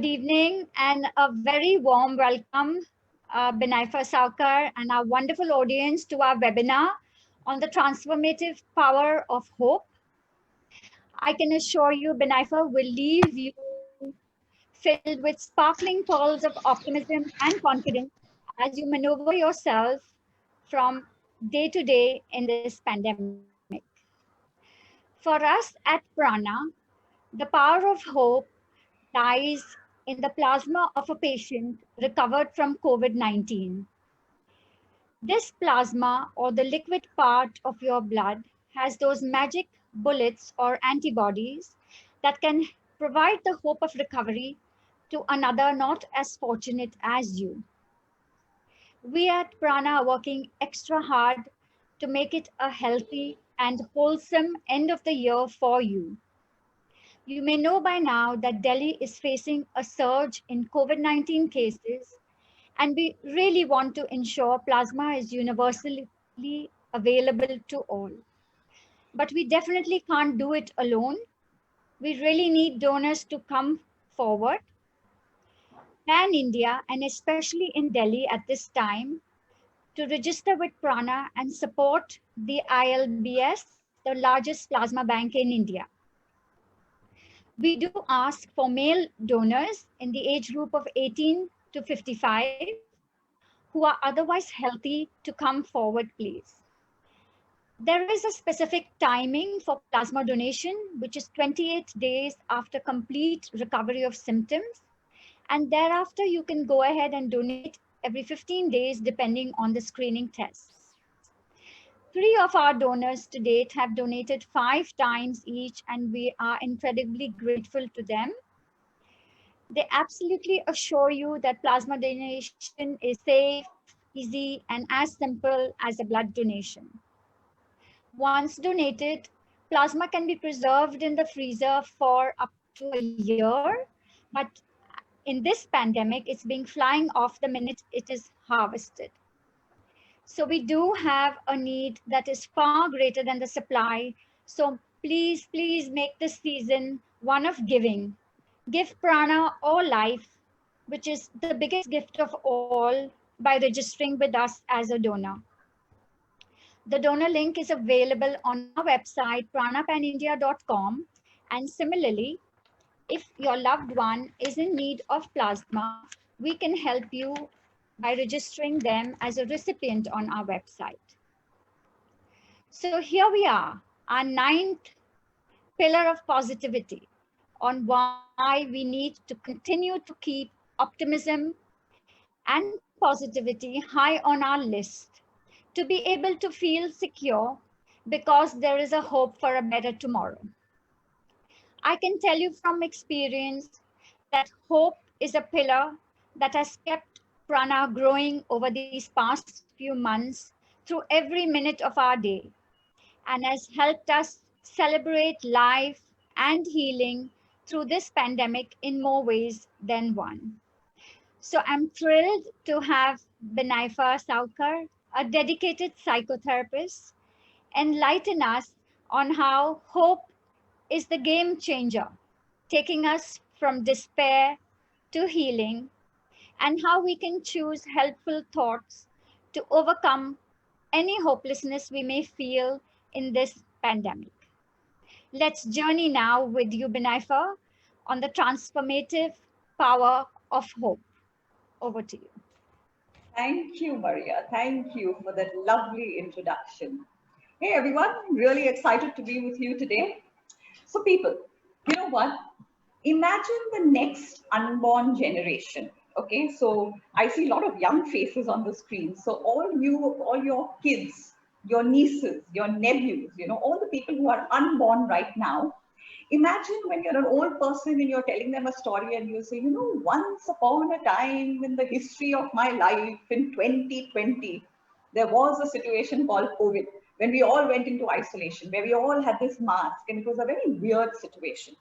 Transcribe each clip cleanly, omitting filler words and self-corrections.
evening and a very warm welcome, Binaifer Sahukar and our wonderful audience to our webinar on the transformative power of hope. I can assure you, Binaifer will leave you filled with sparkling pearls of optimism and confidence as you maneuver yourself from day to day in this pandemic. For us at Prana, the power of hope lies in the plasma of a patient recovered from COVID 19. This plasma, or the liquid part of your blood, has those magic bullets or antibodies that can provide the hope of recovery to another not as fortunate as you. We at Prana are working extra hard to make it a healthy and wholesome end of the year for you. You may know by now that Delhi is facing a surge in COVID 19 cases, and we really want to ensure plasma is universally available to all. But we definitely can't do it alone. We really need donors to come forward. Pan India, and especially in Delhi at this time, to register with Prana and support the ILBS, the largest plasma bank in India. We do ask for male donors in the age group of 18 to 55 who are otherwise healthy to come forward, please. There is a specific timing for plasma donation, which is 28 days after complete recovery of symptoms. And thereafter, you can go ahead and donate every 15 days, depending on the screening tests. 3 of our donors to date have donated 5 times each, and we are incredibly grateful to them. They absolutely assure you that plasma donation is safe, easy, and as simple as a blood donation. Once donated, plasma can be preserved in the freezer for up to a year, but in this pandemic, it's being flying off the minute it is harvested. So we do have a need that is far greater than the supply. So please, please make this season one of giving. Give Prana or life, which is the biggest gift of all, by registering with us as a donor. The donor link is available on our website, pranapanindia.com. And similarly, if your loved one is in need of plasma, we can help you by registering them as a recipient on our website. So here we are, our 9th pillar of positivity on why we need to continue to keep optimism and positivity high on our list to be able to feel secure because there is a hope for a better tomorrow. I can tell you from experience that hope is a pillar that has kept Prana growing over these past few months through every minute of our day and has helped us celebrate life and healing through this pandemic in more ways than one. So I'm thrilled to have Binaifer Sahukar, a dedicated psychotherapist, enlighten us on how hope is the game changer, taking us from despair to healing, and how we can choose helpful thoughts to overcome any hopelessness we may feel in this pandemic. Let's journey now with you, Binaifer, on the transformative power of hope. Over to you. Thank you, Maria. Thank you for that lovely introduction. Hey, everyone. Really excited to be with you today. So, people, you know what? Imagine the next unborn generation. Okay, so I see a lot of young faces on the screen. So all your kids, your nieces, your nephews, all the people who are unborn right now, imagine when you're an old person and you're telling them a story and you say, once upon a time in the history of my life in 2020, there was a situation called COVID when we all went into isolation, where we all had this mask, and it was a very weird situation.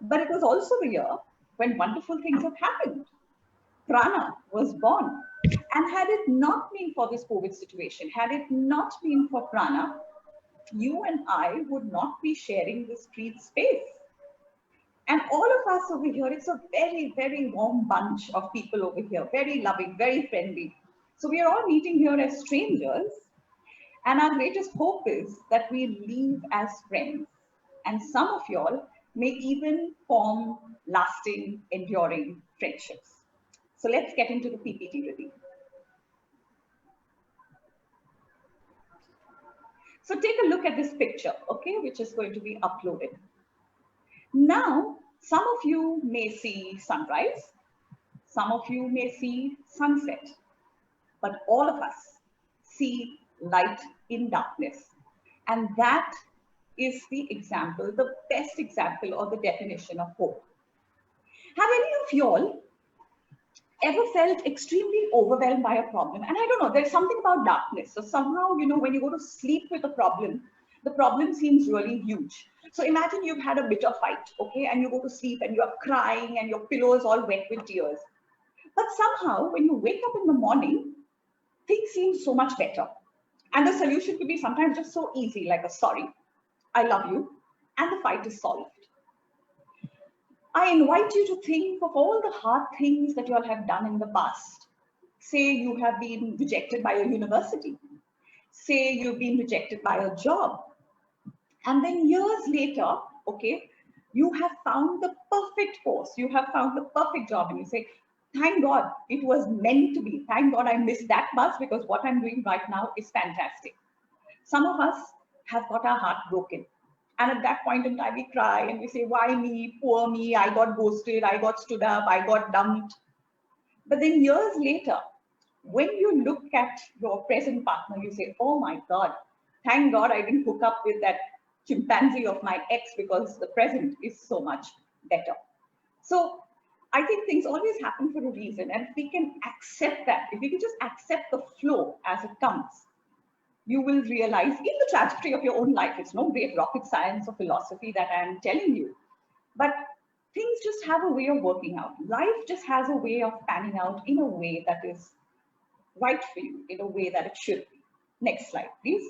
But it was also the year when wonderful things have happened. Prana was born. And had it not been for this COVID situation, had it not been for Prana, you and I would not be sharing this street space. And all of us over here, it's a very, very warm bunch of people over here, very loving, very friendly. So we are all meeting here as strangers. And our greatest hope is that we leave as friends. And some of y'all may even form lasting, enduring friendships. So let's get into the PPT review. So take a look at this picture, okay, which is going to be uploaded. Now, some of you may see sunrise, some of you may see sunset, but all of us see light in darkness. And that is the example, the best example or the definition of hope. Have any of y'all ever felt extremely overwhelmed by a problem? And I don't know, there's something about darkness. So somehow, you know, when you go to sleep with a problem, the problem seems really huge. So imagine you've had a bitter fight, okay, and you go to sleep and you're crying and your pillow is all wet with tears. But somehow, when you wake up in the morning, things seem so much better. And the solution could be sometimes just so easy, like a sorry, I love you, and the fight is solved. I invite you to think of all the hard things that you all have done in the past. Say you have been rejected by a university. Say you've been rejected by a job. And then years later, okay, you have found the perfect course. You have found the perfect job. And you say, thank God it was meant to be. Thank God I missed that bus because what I'm doing right now is fantastic. Some of us have got our heart broken. And at that point in time, we cry and we say, why me? Poor me. I got ghosted. I got stood up. I got dumped. But then years later, when you look at your present partner, you say, oh my God, thank God I didn't hook up with that chimpanzee of my ex because the present is so much better. So I think things always happen for a reason. And if we can accept that, if we can just accept the flow as it comes, you will realize in the trajectory of your own life, it's no great rocket science or philosophy that I'm telling you, but things just have a way of working out. Life just has a way of panning out in a way that is right for you, in a way that it should be. Next slide, please.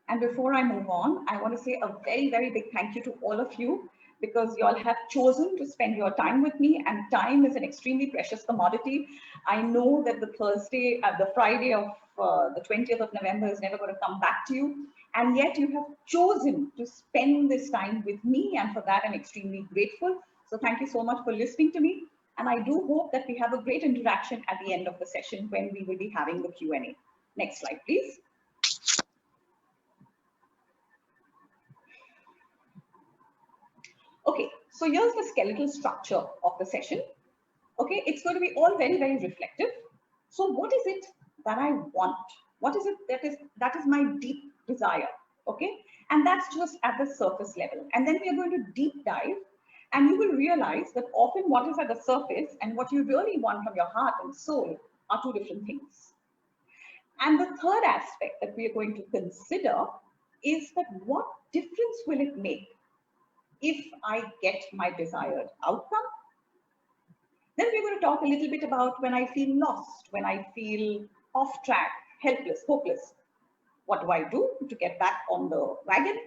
And before I move on, I want to say a very, very big thank you to all of you because you all have chosen to spend your time with me, and time is an extremely precious commodity. I know that the Friday of the 20th of November is never going to come back to you, and yet you have chosen to spend this time with me, and for that I'm extremely grateful. So thank you so much for listening to me, and I do hope that we have a great interaction at the end of the session when we will be having the Q&A. Next slide, please. Okay, so here's the skeletal structure of the session. Okay, it's going to be all very, very reflective. So what is it that I want? What is it that is my deep desire? Okay, and that's just at the surface level. And then we are going to deep dive, and you will realize that often what is at the surface and what you really want from your heart and soul are two different things. And the third aspect that we are going to consider is that what difference will it make if I get my desired outcome? Then we're going to talk a little bit about when I feel lost, when I feel off track, helpless, hopeless. What do I do to get back on the wagon?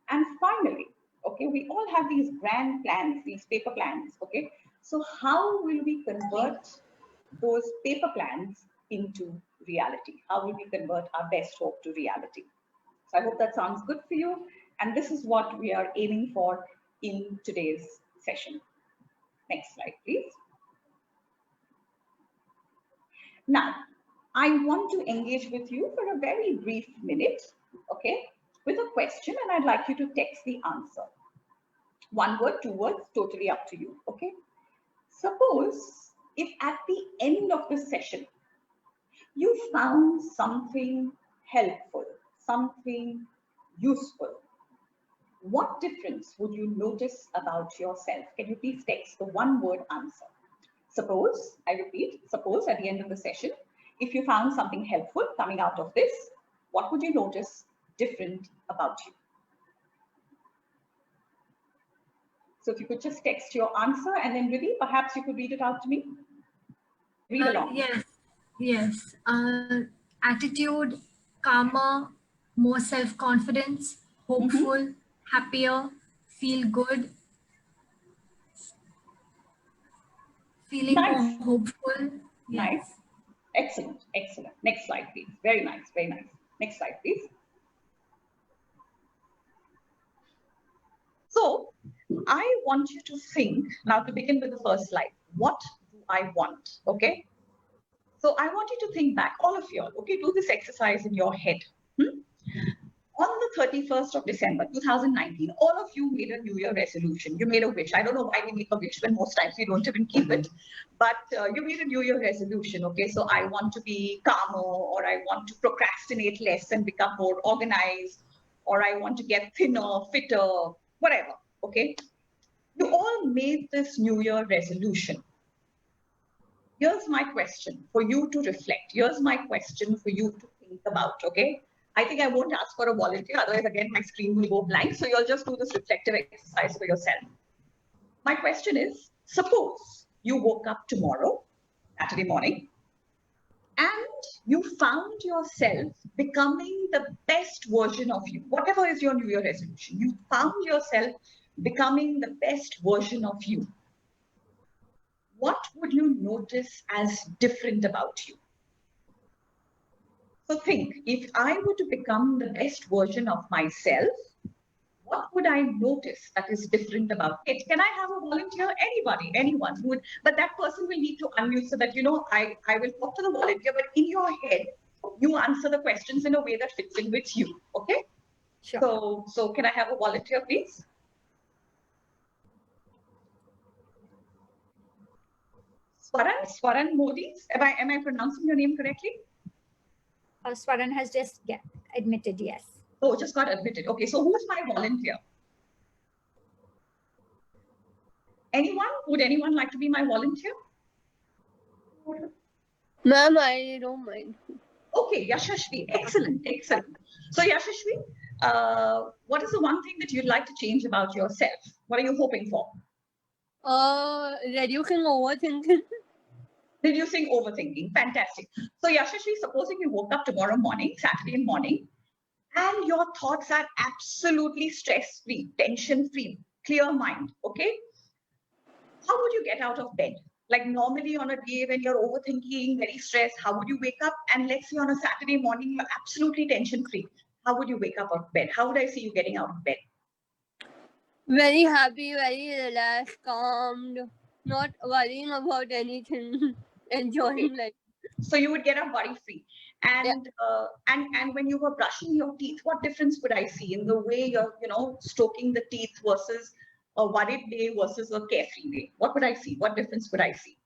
And finally, okay, we all have these grand plans, these paper plans, okay? So how will we convert those paper plans into reality? How will we convert our best hope to reality? So I hope that sounds good for you. And this is what we are aiming for in today's session. Next slide, please. Now, I want to engage with you for a very brief minute, okay, with a question, and I'd like you to text the answer. 1 word, 2 words, totally up to you, okay? Suppose if at the end of the session, you found something helpful, something useful, what difference would you notice about yourself? Can you please text the 1 word answer? Suppose, I repeat, suppose at the end of the session, if you found something helpful coming out of this, what would you notice different about you? So if you could just text your answer, and then Riddhi, perhaps you could read it out to me. Read along. Yes. attitude, calmer, more self-confidence, hopeful, happier, feel good, feeling more Nice, hopeful. nice. Yes. Excellent, excellent. Next slide, please. Very nice, very nice. Next slide, please. So I want you to think, now to begin with the first slide, what do I want? Okay. So I want you to think back, all of you, okay, do this exercise in your head. On the 31st of December 2019, all of you made a New Year resolution. You made a wish. I don't know why we make a wish when most times we don't even keep it. But you made a New Year resolution. Okay, so I want to be calmer, or I want to procrastinate less and become more organized, or I want to get thinner, fitter, whatever. Okay, you all made this New Year resolution. Here's my question for you to reflect. Here's my question for you to think about, okay? I think I won't ask for a volunteer, otherwise again my screen will go blank. So you'll just do this reflective exercise for yourself. My question is, suppose you woke up tomorrow, Saturday morning, and you found yourself becoming the best version of you. Whatever is your New Year resolution, you found yourself becoming the best version of you. What would you notice as different about you? So think, if I were to become the best version of myself, what would I notice that is different about it? Can I have a volunteer? Anybody, anyone who would, but that person will need to unmute so that, you know, I will talk to the volunteer, but in your head, you answer the questions in a way that fits in with you, okay? Sure. So can I have a volunteer, please? Swaran Modi, am I pronouncing your name correctly? Swaran has just admitted yes. Oh, just got admitted. Okay, so who's my volunteer? Anyone? Would anyone like to be my volunteer? Ma'am, I don't mind. Okay, Yashashvi, excellent, excellent. So Yashashvi, what is the one thing that you'd like to change about yourself? What are you hoping for? Reducing overthinking. Reducing overthinking, fantastic. So Yashashvi, supposing you woke up tomorrow morning, Saturday morning, and your thoughts are absolutely stress-free, tension-free, clear mind, okay? How would you get out of bed? Like normally on a day when you're overthinking, very stressed, how would you wake up? And let's say on a Saturday morning, you're absolutely tension-free. How would you wake up out of bed? How would I see you getting out of bed? Very happy, very relaxed, calmed, not worrying about anything, enjoying life. So you would get up worry-free. And and when you were brushing your teeth, what difference would I see in the way you're, you know, stroking the teeth versus a worried day versus a carefree day? What would I see? What difference would I see?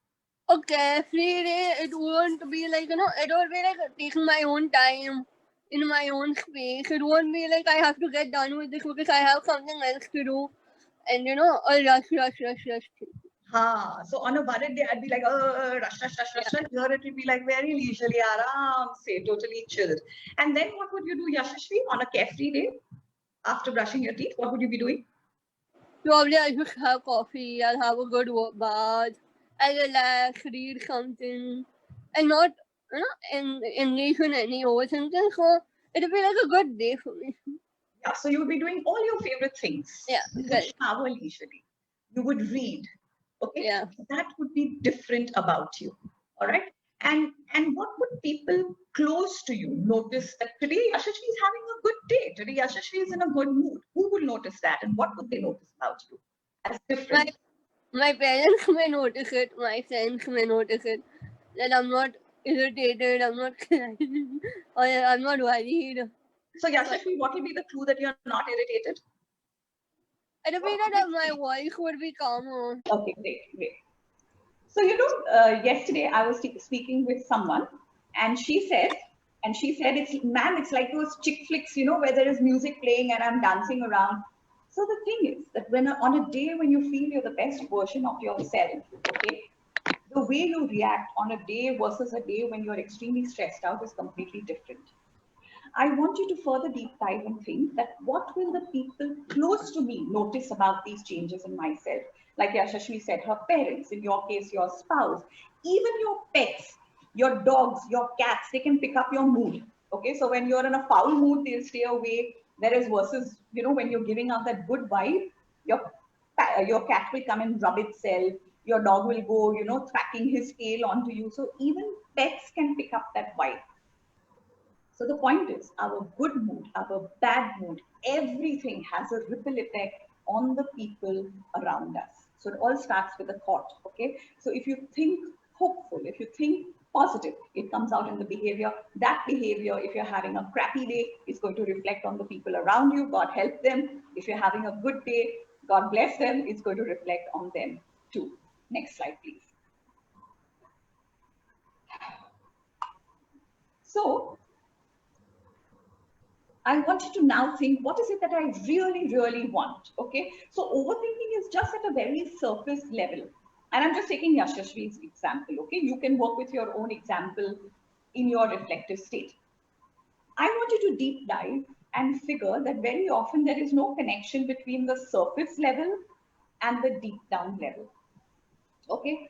A carefree day, it won't be like, you know, it would be like taking my own time in my own space. It won't be like I have to get done with this because I have something else to do. And, you know, a rush. So on a worried day, I'd be like, rush. Here it will be like very leisurely, aram se, totally chilled. And then what would you do, Yashashvi, on a carefree day after brushing your teeth? What would you be doing? Probably I'll just have coffee, I'll have a good bath, I'll relax, read something, and not, you know, engage in any overthinking. So it'll be like a good day for me. Yeah, so you would be doing all your favorite things. Yeah, you would shower leisurely. You would read. Okay. Yeah. That would be different about you. All right. And what would people close to you notice that today Yashashvi is having a good day? Today Yashashvi is in a good mood. Who will notice that, and what would they notice about you as different? My parents may notice it. My friends may notice it. That I'm not irritated. I'm not crying, or I'm not worried. So Yashashvi, what will be the clue that you're not irritated? It'll be that my voice would be calmer. Okay, great. So, you know, yesterday I was speaking with someone, and she said, it's like those chick flicks, you know, where there is music playing and I'm dancing around. So the thing is that when on a day when you feel you're the best version of yourself, okay, the way you react on a day versus a day when you're extremely stressed out is completely different. I want you to further deep dive and think that what will the people close to me notice about these changes in myself? Like Yashashvi said, her parents, in your case, your spouse, even your pets. Your dogs, your cats, they can pick up your mood. Okay, so when you're in a foul mood, they'll stay away. Whereas versus, you know, when you're giving out that good vibe, your cat will come and rub itself. Your dog will go, you know, thwacking his tail onto you. So even pets can pick up that vibe. So the point is, our good mood, our bad mood, everything has a ripple effect on the people around us. So it all starts with a thought, okay? So if you think hopeful, if you think positive, it comes out in the behavior. That behavior, if you're having a crappy day, is going to reflect on the people around you. God help them. If you're having a good day, God bless them. It's going to reflect on them too. Next slide, please. So I want you to now think, what is it that I really, really want? Okay. So overthinking is just at a very surface level. And I'm just taking Yashasvi's example. Okay. You can work with your own example in your reflective state. I want you to deep dive and figure that very often there is no connection between the surface level and the deep down level. Okay.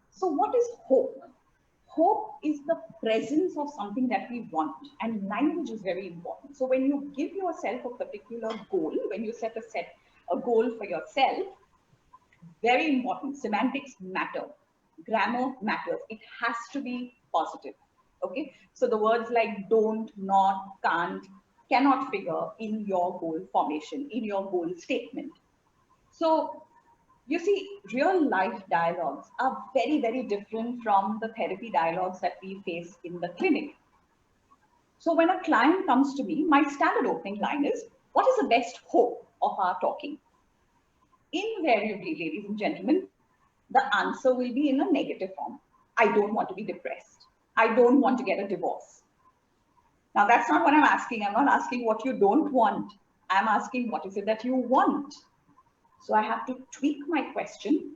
So what is hope? Hope is the presence of something that we want, and language is very important. So when you give yourself a particular goal, when you set a goal for yourself, very important, semantics matter, grammar matters. It has to be positive. Okay, so the words like don't, not, can't, cannot figure in your goal formation, in your goal statement. So you see, real life dialogues are very, very different from the therapy dialogues that we face in the clinic. So when a client comes to me, my standard opening line is, what is the best hope of our talking? Invariably, ladies and gentlemen, the answer will be in a negative form. I don't want to be depressed. I don't want to get a divorce. Now, that's not what I'm asking. I'm not asking what you don't want. I'm asking what is it that you want? So I have to tweak my question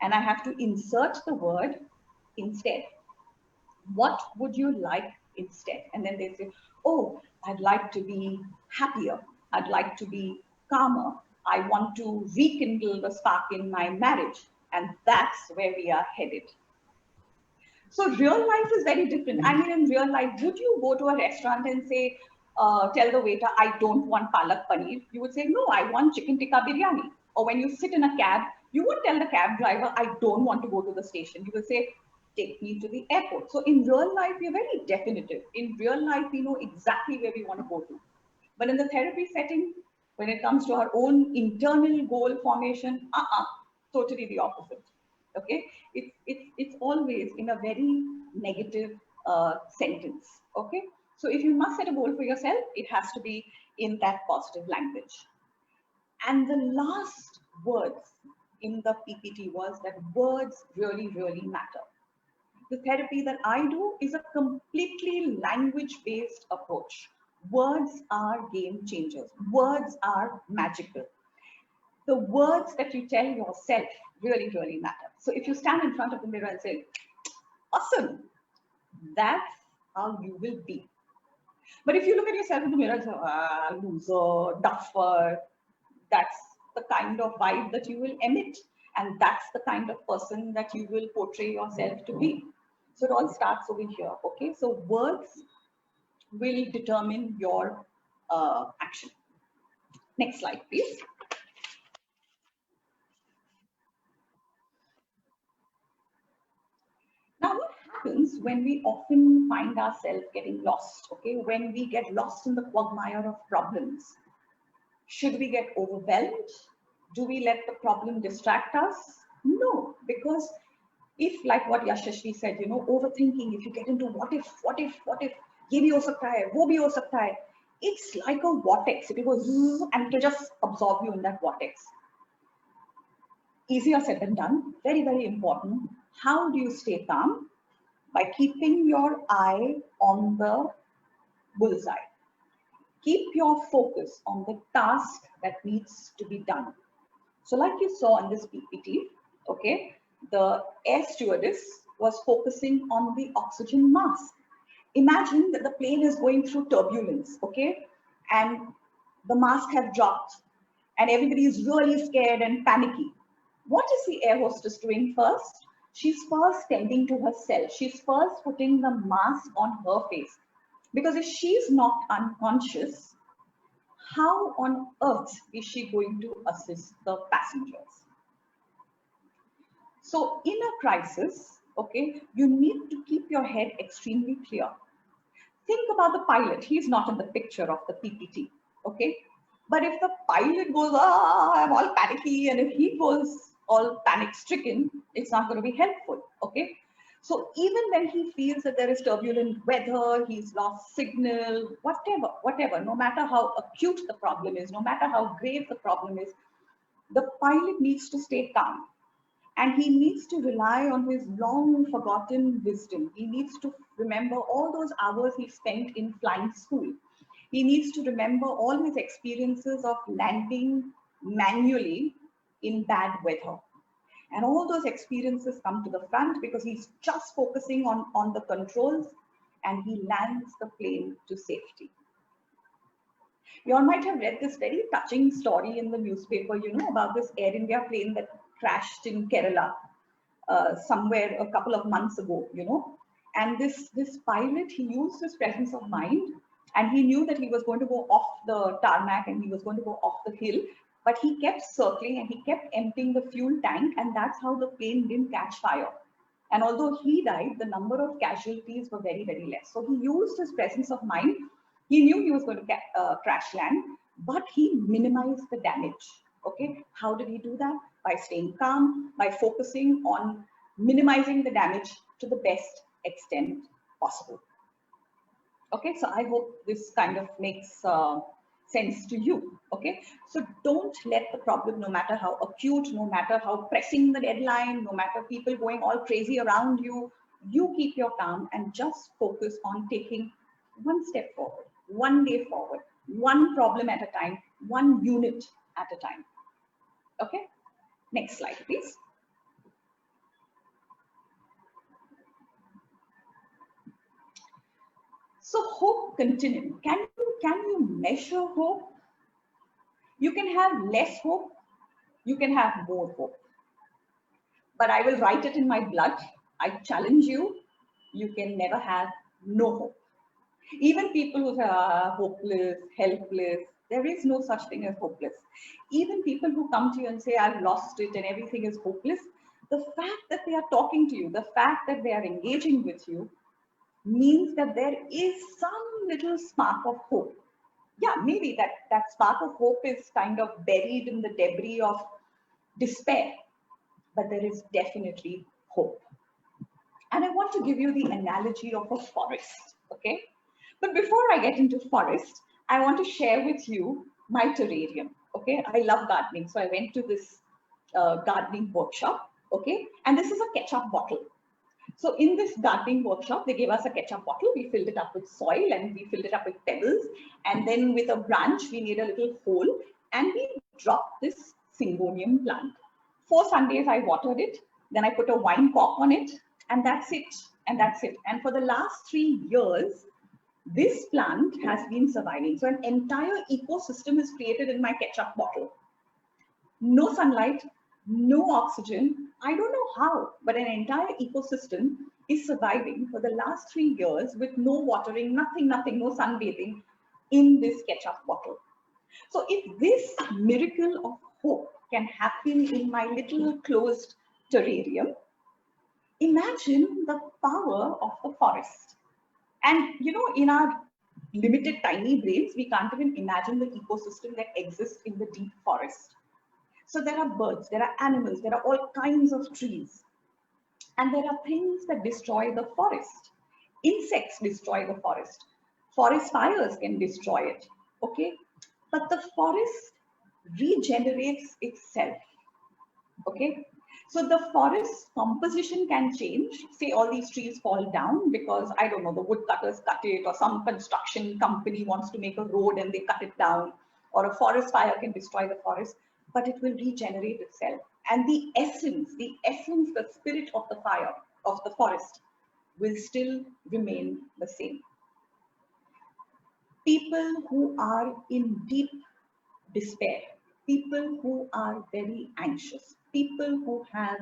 and I have to insert the word instead. What would you like instead? And then they say, oh, I'd like to be happier. I'd like to be calmer. I want to rekindle the spark in my marriage. And that's where we are headed. So real life is very different. I mean, in real life, would you go to a restaurant and say, tell the waiter, I don't want palak paneer? You would say, no, I want chicken tikka biryani. Or when you sit in a cab, you would tell the cab driver, I don't want to go to the station. You will say, take me to the airport. So in real life, we're very definitive. In real life, we know exactly where we want to go to. But in the therapy setting, when it comes to our own internal goal formation, totally the opposite. Okay, it's always in a very negative sentence. Okay, so if you must set a goal for yourself, it has to be in that positive language. And the last words in the PPT was that words really, really matter. The therapy that I do is a completely language-based approach. Words are game changers. Words are magical. The words that you tell yourself really, really matter. So if you stand in front of the mirror and say, awesome, that's how you will be. But if you look at yourself in the mirror and say, loser, duffer, that's the kind of vibe that you will emit. And that's the kind of person that you will portray yourself to be. So it all starts over here, okay? So words will determine your action. Next slide, please. Now, what happens when we often find ourselves getting lost, okay? When we get lost in the quagmire of problems, should we get overwhelmed? Do we let the problem distract us? No, because if, like what Yashashvi said, you know, overthinking, if you get into what if, ye bhi ho sakta hai, wo bhi ho sakta hai, it's like a vortex. It will go zzz, and it will just absorb you in that vortex. Easier said than done. Very, very important. How do you stay calm? By keeping your eye on the bullseye. Keep your focus on the task that needs to be done. So like you saw on this PPT, okay, the air stewardess was focusing on the oxygen mask. Imagine that the plane is going through turbulence, okay, and the mask has dropped and everybody is really scared and panicky. What is the air hostess doing first? She's first tending to herself. She's first putting the mask on her face. Because if she's not unconscious, how on earth is she going to assist the passengers? So in a crisis, okay, you need to keep your head extremely clear. Think about the pilot. He's not in the picture of the PPT, okay? But if the pilot goes, I'm all panicky, and if he goes all panic stricken, it's not going to be helpful, okay? So even when he feels that there is turbulent weather, he's lost signal, whatever, no matter how acute the problem is, no matter how grave the problem is, the pilot needs to stay calm. And he needs to rely on his long forgotten wisdom. He needs to remember all those hours he spent in flying school. He needs to remember all his experiences of landing manually in bad weather. And all those experiences come to the front because he's just focusing on the controls, and he lands the plane to safety. You all might have read this very touching story in the newspaper, about this Air India plane that crashed in Kerala somewhere a couple of months ago, And this pilot, he used his presence of mind, and he knew that he was going to go off the tarmac and he was going to go off the hill, but he kept circling and he kept emptying the fuel tank, and that's how the plane didn't catch fire. And although he died, the number of casualties were very, very less. So he used his presence of mind. He knew he was going to crash land, but he minimized the damage. Okay, how did he do that? By staying calm, by focusing on minimizing the damage to the best extent possible. Okay, so I hope this kind of makes sense to you. Okay, so don't let the problem, no matter how acute, no matter how pressing the deadline, no matter people going all crazy around you, you keep your calm and just focus on taking one step forward, one day forward, one problem at a time, one unit at a time. Okay, next slide, please. So hope continuum. Can you measure hope? You can have less hope, you can have more hope. But I will write it in my blood. I challenge you, you can never have no hope. Even people who are hopeless, helpless, there is no such thing as hopeless. Even people who come to you and say, I've lost it and everything is hopeless, the fact that they are talking to you, the fact that they are engaging with you, means that there is some little spark of hope. Yeah, maybe that spark of hope is kind of buried in the debris of despair, but there is definitely hope. And I want to give you the analogy of a forest, okay? But before I get into forest, I want to share with you my terrarium, okay? I love gardening, so I went to this gardening workshop, okay? And this is a ketchup bottle. So in this gardening workshop, they gave us a ketchup bottle. We filled it up with soil and we filled it up with pebbles. And then with a branch, we made a little hole and we dropped this syngonium plant. 4 Sundays, I watered it. Then I put a wine cork on it, and that's it. And that's it. And for the last 3 years, this plant has been surviving. So an entire ecosystem is created in my ketchup bottle. No sunlight, no oxygen. I don't know how, but an entire ecosystem is surviving for the last 3 years with no watering, nothing, no sunbathing in this ketchup bottle. So if this miracle of hope can happen in my little closed terrarium, imagine the power of the forest. And in our limited tiny brains, we can't even imagine the ecosystem that exists in the deep forest. So there are birds, there are animals, there are all kinds of trees. And there are things that destroy the forest. Insects destroy the forest. Forest fires can destroy it, okay? But the forest regenerates itself, okay? So the forest composition can change. Say all these trees fall down because, I don't know, the woodcutters cut it, or some construction company wants to make a road and they cut it down, or a forest fire can destroy the forest, but it will regenerate itself. And the essence, the spirit of the fire, of the forest, will still remain the same. People who are in deep despair, people who are very anxious, people who have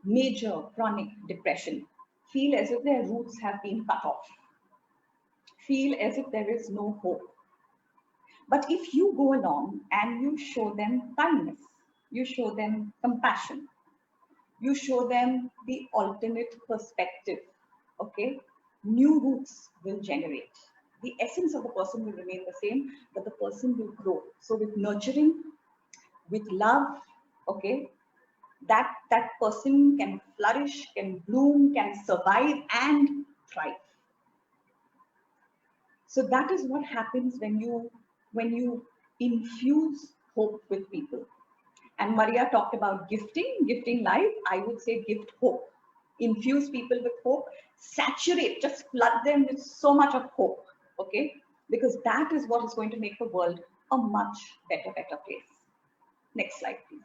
major chronic depression feel as if their roots have been cut off, feel as if there is no hope. But if you go along and you show them kindness, you show them compassion, you show them the alternate perspective, okay, new roots will generate. The essence of the person will remain the same, but the person will grow. So with nurturing, with love, okay, that person can flourish, can bloom, can survive and thrive. So that is what happens when you infuse hope with people. And Maria talked about gifting life. I would say gift hope. Infuse people with hope, saturate, just flood them with so much of hope, okay? Because that is what is going to make the world a much better place. Next slide, please.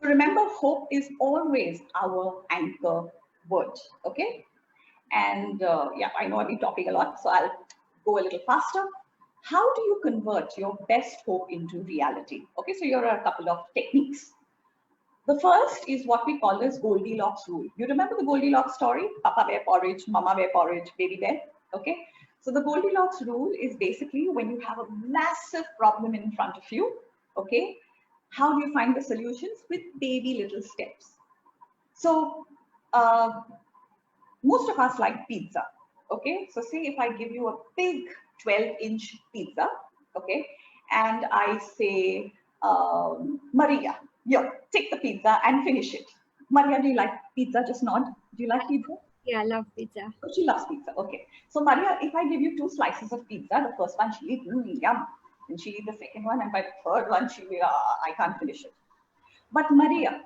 So remember, hope is always our anchor word, okay? And yeah, I know I've been talking a lot, so I'll go a little faster. How do you convert your best hope into reality? Okay, so here are a couple of techniques. The first is what we call as Goldilocks rule. You remember the Goldilocks story? Papa bear porridge, mama bear porridge, baby bear, okay? So the Goldilocks rule is basically when you have a massive problem in front of you, okay? How do you find the solutions? With baby little steps. So most of us like pizza, okay? So say if I give you a big 12-inch pizza, okay? And I say, Maria, here, take the pizza and finish it. Maria, do you like pizza? Just nod. Do you like pizza? Yeah, I love pizza. Oh, she loves pizza, okay. So Maria, if I give you 2 slices of pizza, the first one she'll eat, yum. And she'll eat the second one, and by the third one, she'll be, I can't finish it. But Maria,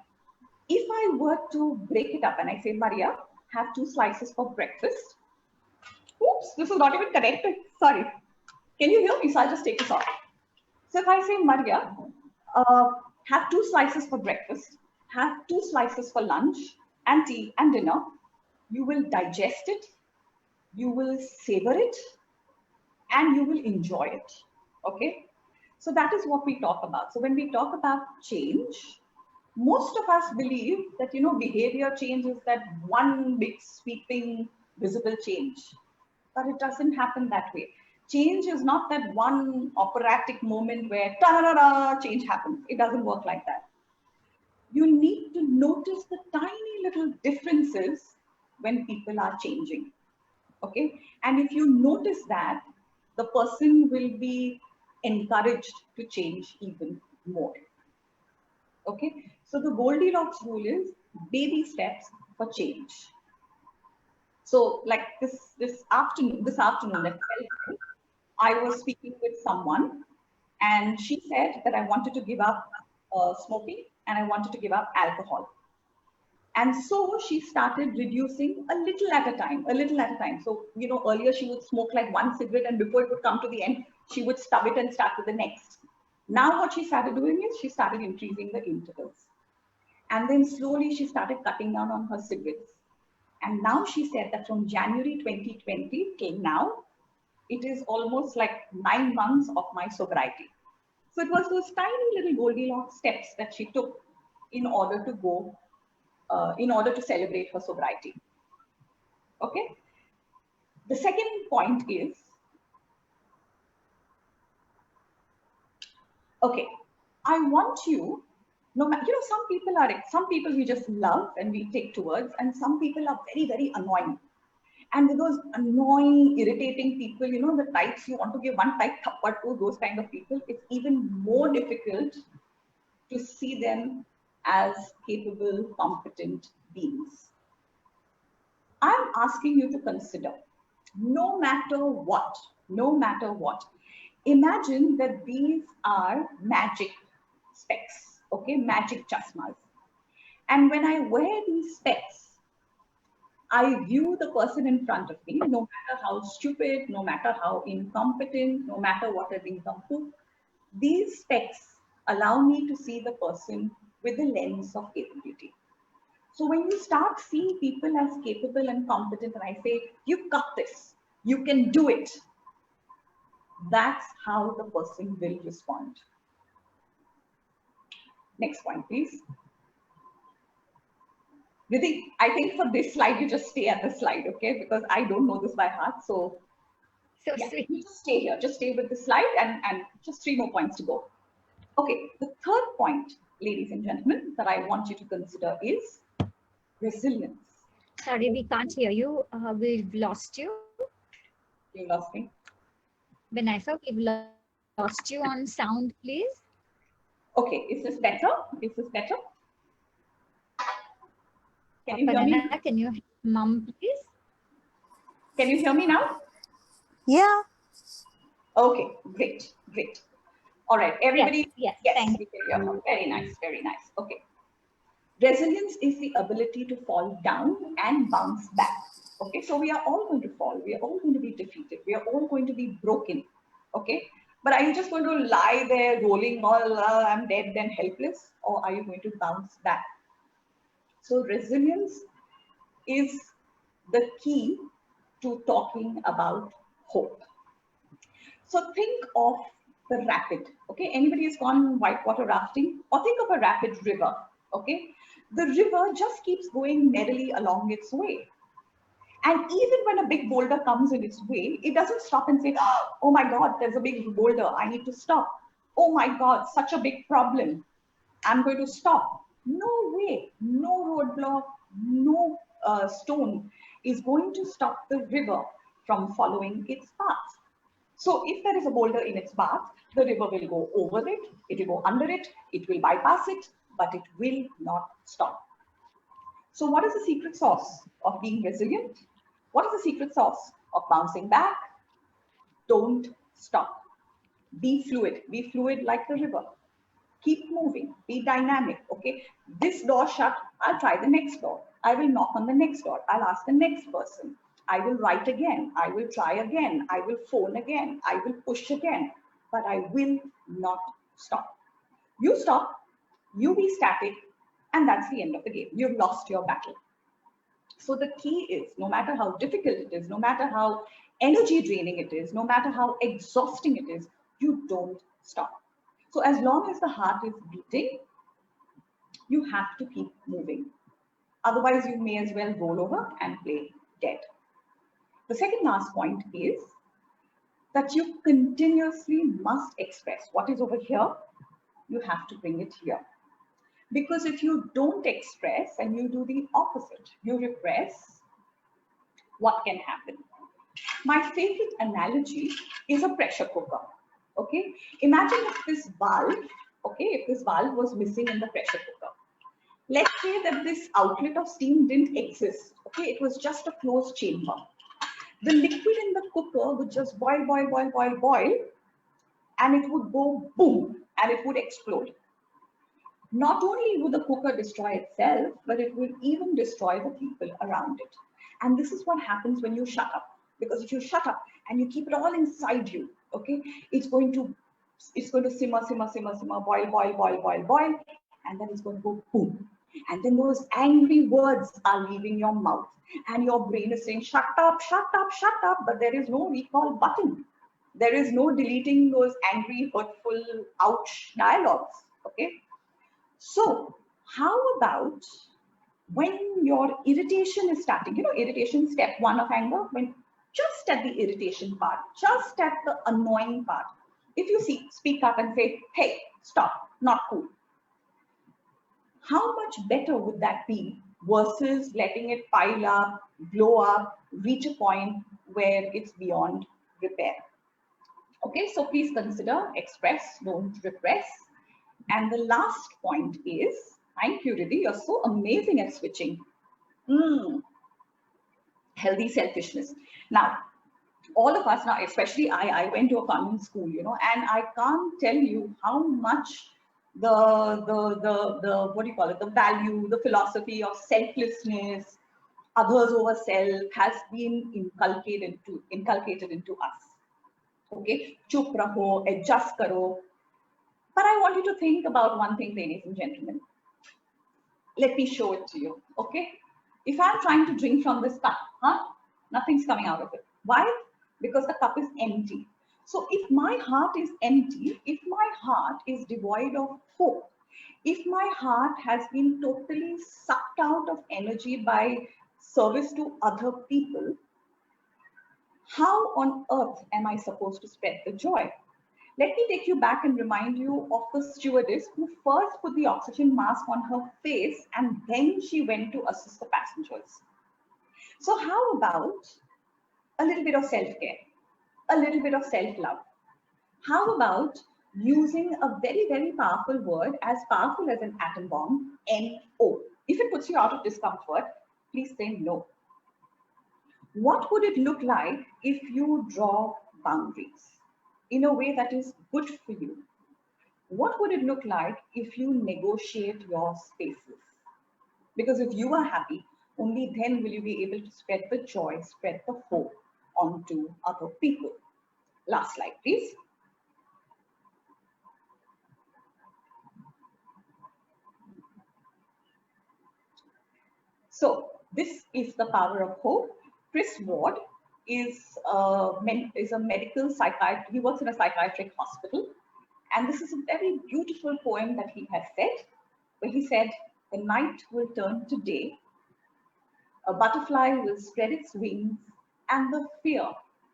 if I were to break it up and I say, Maria, have 2 slices for breakfast. Oops, this is not even connected. Sorry. Can you hear me? So I'll just take this off. So if I say, Maria, have 2 slices for breakfast, have 2 slices for lunch and tea and dinner, you will digest it, you will savor it, and you will enjoy it. Okay? So that is what we talk about. So when we talk about change, most of us believe that, behavior change is that one big sweeping visible change, but it doesn't happen that way. Change is not that one operatic moment where ta-da-da-da, change happens. It doesn't work like that. You need to notice the tiny little differences when people are changing, okay? And if you notice that, the person will be encouraged to change even more. Okay, so the Goldilocks rule is baby steps for change. So like this afternoon at 12, I was speaking with someone and she said that I wanted to give up smoking and I wanted to give up alcohol. And so she started reducing a little at a time. So, earlier she would smoke like 1 cigarette and before it would come to the end, she would stub it and start with the next. Now what she started doing is she started increasing the intervals. And then slowly she started cutting down on her cigarettes. And now she said that from January 2020 till now, it is almost like 9 months of my sobriety. So it was those tiny little Goldilocks steps that she took in order to celebrate her sobriety. Okay. The second point is, okay, I want you, no matter, some people we just love and we take towards, and some people are very, very annoying. And with those annoying, irritating people, the types you want to give one type thappad to, those kind of people, it's even more difficult to see them as capable, competent beings. I'm asking you to consider, no matter what, imagine that these are magic specs, okay, magic chashmas. And when I wear these specs, I view the person in front of me, no matter how stupid, no matter how incompetent, no matter what has been come to, these specs allow me to see the person with the lens of capability. So when you start seeing people as capable and competent, and I say, you got this, you can do it, that's how the person will respond. Next point, please. Vidhi, I think for this slide, you just stay at the slide, okay? Because I don't know this by heart. So So yeah, sweet. you just stay here. Just stay with the slide and just 3 more points to go. Okay, the third point, ladies and gentlemen, that I want you to consider is resilience. Sorry, we can't hear you. We've lost you. You lost me. Binaifer, we've lost you on sound, please. Okay, is this better? Is this better? Can you hear me? Prana, can you mum, please? Can you hear me now? Yeah. Okay, great, great. All right, everybody. Yes, Yes, thank we can hear her. Very nice, very nice. Okay. Resilience is the ability to fall down and bounce back. Okay, so we are all going to fall. We are all going to be defeated. We are all going to be broken. Okay, but are you just going to lie there rolling all, I'm dead, then helpless? Or are you going to bounce back? So resilience is the key to talking about hope. So think of the rapid, okay? Anybody has gone whitewater rafting? Or think of a rapid river, okay? The river just keeps going merrily along its way. And even when a big boulder comes in its way, it doesn't stop and say, oh my God, there's a big boulder, I need to stop. Oh my God, such a big problem, I'm going to stop. No way, no roadblock, no stone is going to stop the river from following its path. So if there is a boulder in its path, the river will go over it, it will go under it, it will bypass it, but it will not stop. So what is the secret sauce of being resilient? What is the secret sauce of bouncing back? Don't stop. Be fluid like the river. Keep moving, be dynamic, okay? This door shut, I'll try the next door. I will knock on the next door. I'll ask the next person. I will write again. I will try again. I will phone again. I will push again, but I will not stop. You stop, you be static, and that's the end of the game. You've lost your battle. So the key is, no matter how difficult it is, no matter how energy draining it is, no matter how exhausting it is, you don't stop. So as long as the heart is beating, you have to keep moving. Otherwise, you may as well roll over and play dead. The second last point is that you continuously must express what is over here. You have to bring it here. Because if you don't express and you do the opposite, you repress, what can happen? My favorite analogy is a pressure cooker. Okay, imagine if this valve, okay, if this valve was missing in the pressure cooker. Let's say that this outlet of steam didn't exist. Okay, it was just a closed chamber. The liquid in the cooker would just boil, and it would go boom, and it would explode. Not only would the cooker destroy itself, but it will even destroy the people around it. And this is what happens when you shut up. Because if you shut up and you keep it all inside you, okay, it's going to simmer, boil, and then it's going to go boom. And then those angry words are leaving your mouth, and your brain is saying, shut up, but there is no recall button. There is no deleting those angry, hurtful, ouch dialogues, okay? So how about when your irritation is starting, irritation, step one of anger, when just at the irritation part, just at the annoying part, if you speak up and say, hey, stop, not cool. How much better would that be versus letting it pile up, blow up, reach a point where it's beyond repair? Okay, so please consider express, don't repress. And the last point is, thank you, Riddhi, you're so amazing at switching. Healthy selfishness. Now, all of us now, especially I went to a convent school, and I can't tell you how much the what do you call it, the value, the philosophy of selflessness, others over self has been inculcated into us. Okay, chup raho, adjust karo. But I want you to think about one thing, ladies and gentlemen. Let me show it to you, okay? If I'm trying to drink from this cup, nothing's coming out of it. Why? Because the cup is empty. So if my heart is empty, if my heart is devoid of hope, If my heart has been totally sucked out of energy by service to other people, how on earth am I supposed to spread the joy? Let me take you back and remind you of the stewardess who first put the oxygen mask on her face and then she went to assist the passengers. So, how about a little bit of self care, a little bit of self love? How about using a very, very powerful word, as powerful as an atom bomb, NO? If it puts you out of discomfort, please say no. What would it look like if you draw boundaries in a way that is good for you? What would it look like if you negotiate your spaces? Because if you are happy, only then will you be able to spread the joy, spread the hope onto other people. Last slide, please. So this is the power of hope. Chris Ward is a medical psychiatrist. He works in a psychiatric hospital. And this is a very beautiful poem that he has said, where he said, "The night will turn to day, a butterfly will spread its wings, and the fear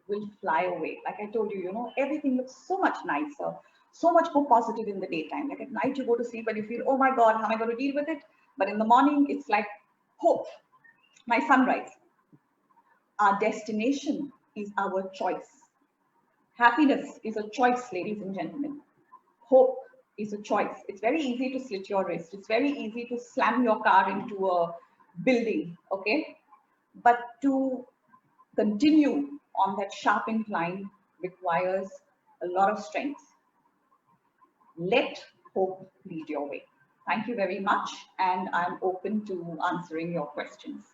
will fly away." Like I told you, everything looks so much nicer, so much more positive in the daytime. Like at night you go to sleep and you feel, oh my God, how am I going to deal with it? But in the morning, it's like hope, my sunrise. Our destination is our choice. Happiness is a choice, ladies and gentlemen. Hope is a choice. It's very easy to slit your wrist. It's very easy to slam your car into a building, okay? But to continue on that sharp incline requires a lot of strength. Let hope lead your way. Thank you very much, and I'm open to answering your questions.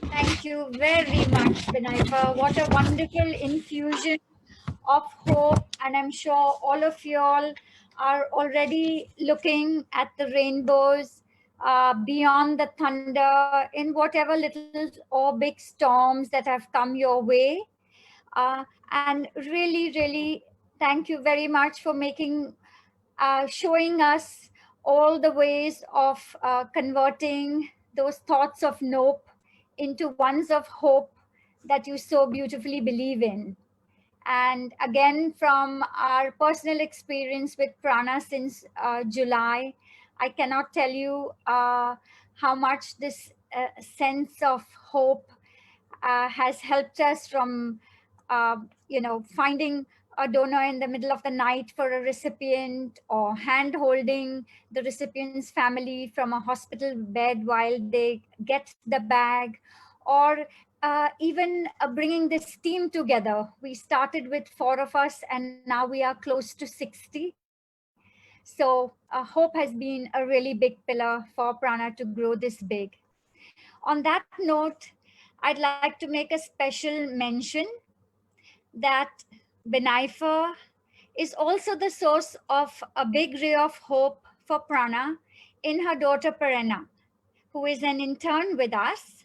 Thank you very much, Binaifer. What a wonderful infusion of hope. And I'm sure all of you all are already looking at the rainbows beyond the thunder in whatever little or big storms that have come your way. And really, really, thank you very much for showing us all the ways of converting those thoughts of nope into ones of hope that you so beautifully believe in. And again, from our personal experience with Prana since July, I cannot tell you how much this sense of hope has helped us from, finding a donor in the middle of the night for a recipient, or hand holding the recipient's family from a hospital bed while they get the bag, or even bringing this team together. We started with 4 of us and now we are close to 60. So hope has been a really big pillar for Prana to grow this big. On that note, I'd like to make a special mention that Binaifer is also the source of a big ray of hope for Prana in her daughter Prana, who is an intern with us.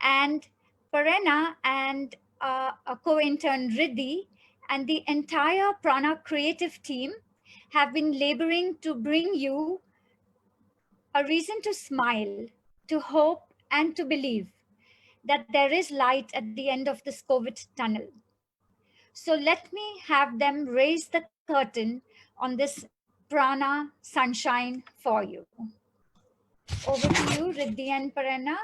And Prana and a co-intern Riddhi and the entire Prana creative team have been laboring to bring you a reason to smile, to hope, and to believe that there is light at the end of this COVID tunnel. So let me have them raise the curtain on this Prana sunshine for you. Over to you, Riddhi and Prana.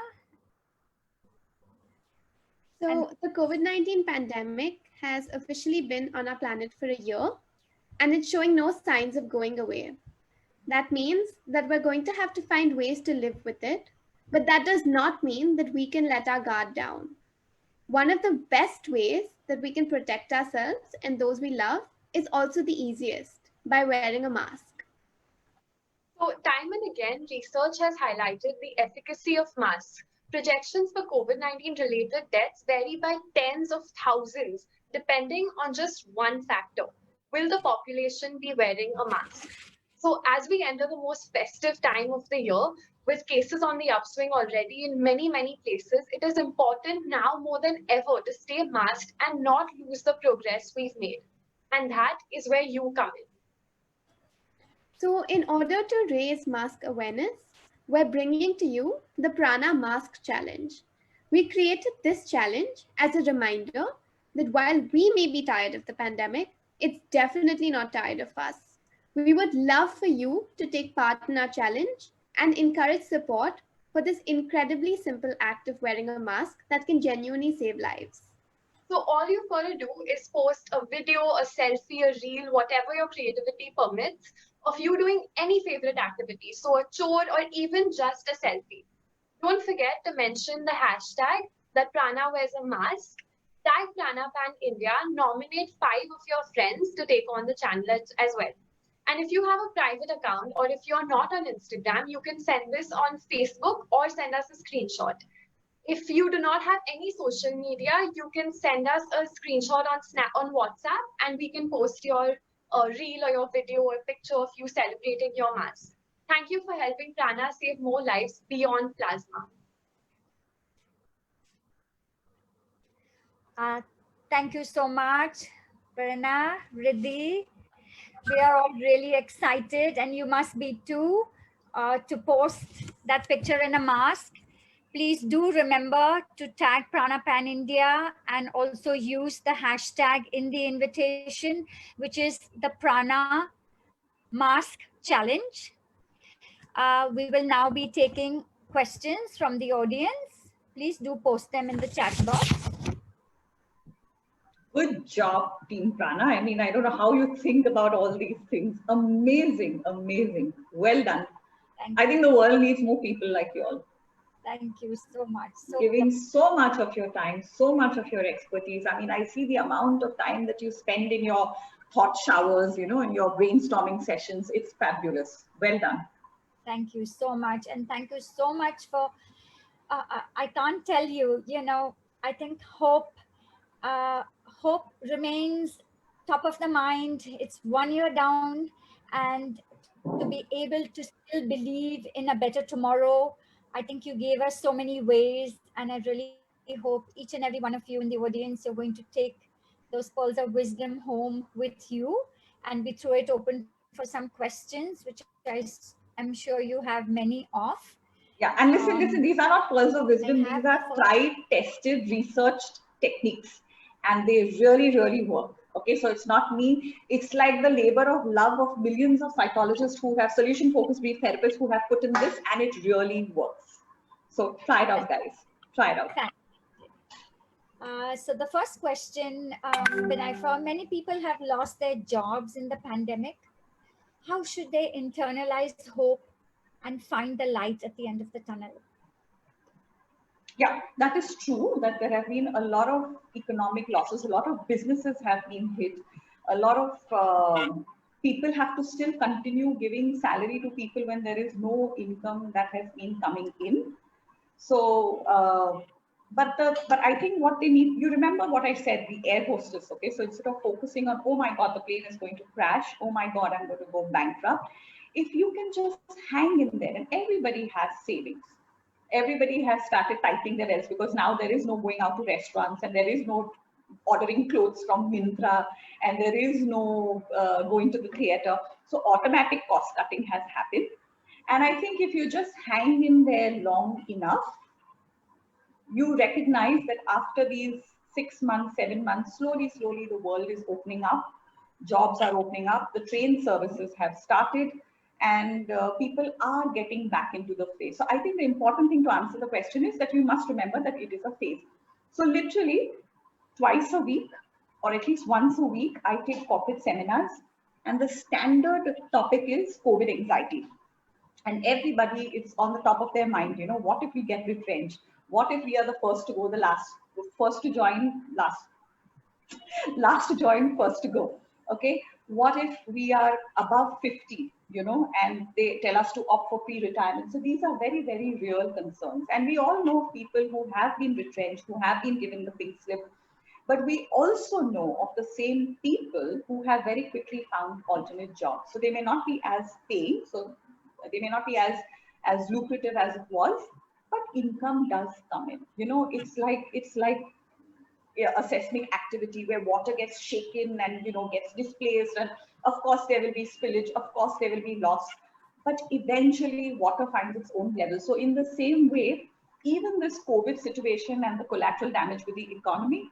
So the COVID-19 pandemic has officially been on our planet for a year, and it's showing no signs of going away. That means that we're going to have to find ways to live with it, but that does not mean that we can let our guard down. One of the best ways that we can protect ourselves and those we love is also the easiest, by wearing a mask. So time and again, research has highlighted the efficacy of masks. Projections for COVID-19 related deaths vary by tens of thousands, depending on just one factor. Will the population be wearing a mask? So as we enter the most festive time of the year, with cases on the upswing already in many, many places, it is important now more than ever to stay masked and not lose the progress we've made. And that is where you come in. So, in order to raise mask awareness, we're bringing to you the Prana Mask Challenge. We created this challenge as a reminder that while we may be tired of the pandemic, it's definitely not tired of us. We would love for you to take part in our challenge and encourage support for this incredibly simple act of wearing a mask that can genuinely save lives. So all you've got to do is post a video, a selfie, a reel, whatever your creativity permits, of you doing any favorite activity. So a chore or even just a selfie. Don't forget to mention the hashtag that Prana wears a mask. Tag Prana Pan India, nominate 5 of your friends to take on the channel as well. And if you have a private account or if you're not on Instagram, you can send this on Facebook or send us a screenshot. If you do not have any social media, you can send us a screenshot on WhatsApp and we can post your reel or your video or picture of you celebrating your mask. Thank you for helping Prana save more lives beyond plasma. Thank you so much, Prana, Riddhi. We are all really excited, and you must be too, to post that picture in a mask. Please do remember to tag Prana Pan India and also use the hashtag in the invitation, which is the Prana Mask Challenge. We will now be taking questions from the audience. Please do post them in the chat box. Good job, Team Prana. I mean, I don't know how you think about all these things. Amazing, amazing. Well done. I think the world needs more people like you all. Thank you so much. Giving so much of your time, so much of your expertise. I mean, I see the amount of time that you spend in your hot showers, you know, in your brainstorming sessions. It's fabulous. Well done. Thank you so much. And thank you so much for, I can't tell you, you know, I think hope remains top of the mind. It's 1 year down, and to be able to still believe in a better tomorrow. I think you gave us so many ways, and I really hope each and every one of you in the audience, you're going to take those pearls of wisdom home with you, and we throw it open for some questions, which I'm sure you have many of. Yeah, and listen, these are not pearls of wisdom. These are tried, tested, researched techniques, and they really, really work. Okay, so it's not me. It's like the labor of love of millions of psychologists who have solution-focused brief therapists who have put in this, and it really works. So try it out, guys. Try it out. So the first question, Binaifer, many people have lost their jobs in the pandemic. How should they internalize hope and find the light at the end of the tunnel? Yeah, that is true, that there have been a lot of economic losses. A lot of businesses have been hit. A lot of people have to still continue giving salary to people when there is no income that has been coming in. So, but I think what they need, you remember what I said, the air hostess, okay? So instead of focusing on, oh my God, the plane is going to crash. Oh my God, I'm going to go bankrupt. If you can just hang in there, and everybody has savings. Everybody has started tightening their belts because now there is no going out to restaurants, and there is no ordering clothes from Myntra, and there is no going to the theater. So automatic cost cutting has happened. And I think if you just hang in there long enough, you recognize that after these 6 months, 7 months, slowly, the world is opening up. Jobs are opening up. The train services have started, and people are getting back into the phase. So I think the important thing to answer the question is that you must remember that it is a phase. So literally twice a week, or at least once a week, I take corporate seminars, and the standard topic is COVID anxiety. And everybody, it's on the top of their mind, you know, what if we get retrenched? What if we are the first to go, the first to join, last to join, first to go? Okay, what if we are above 50, you know, and they tell us to opt for pre-retirement? So these are very, very real concerns. And we all know people who have been retrenched, who have been given the pink slip, But we also know of the same people who have very quickly found alternate jobs. So they may not be as paying, so they may not be as lucrative as it was, but income does come in. You know, it's like a seismic activity where water gets shaken and, you know, gets displaced, and of course there will be spillage, of course there will be loss, but eventually water finds its own level. So in the same way, even this COVID situation and the collateral damage with the economy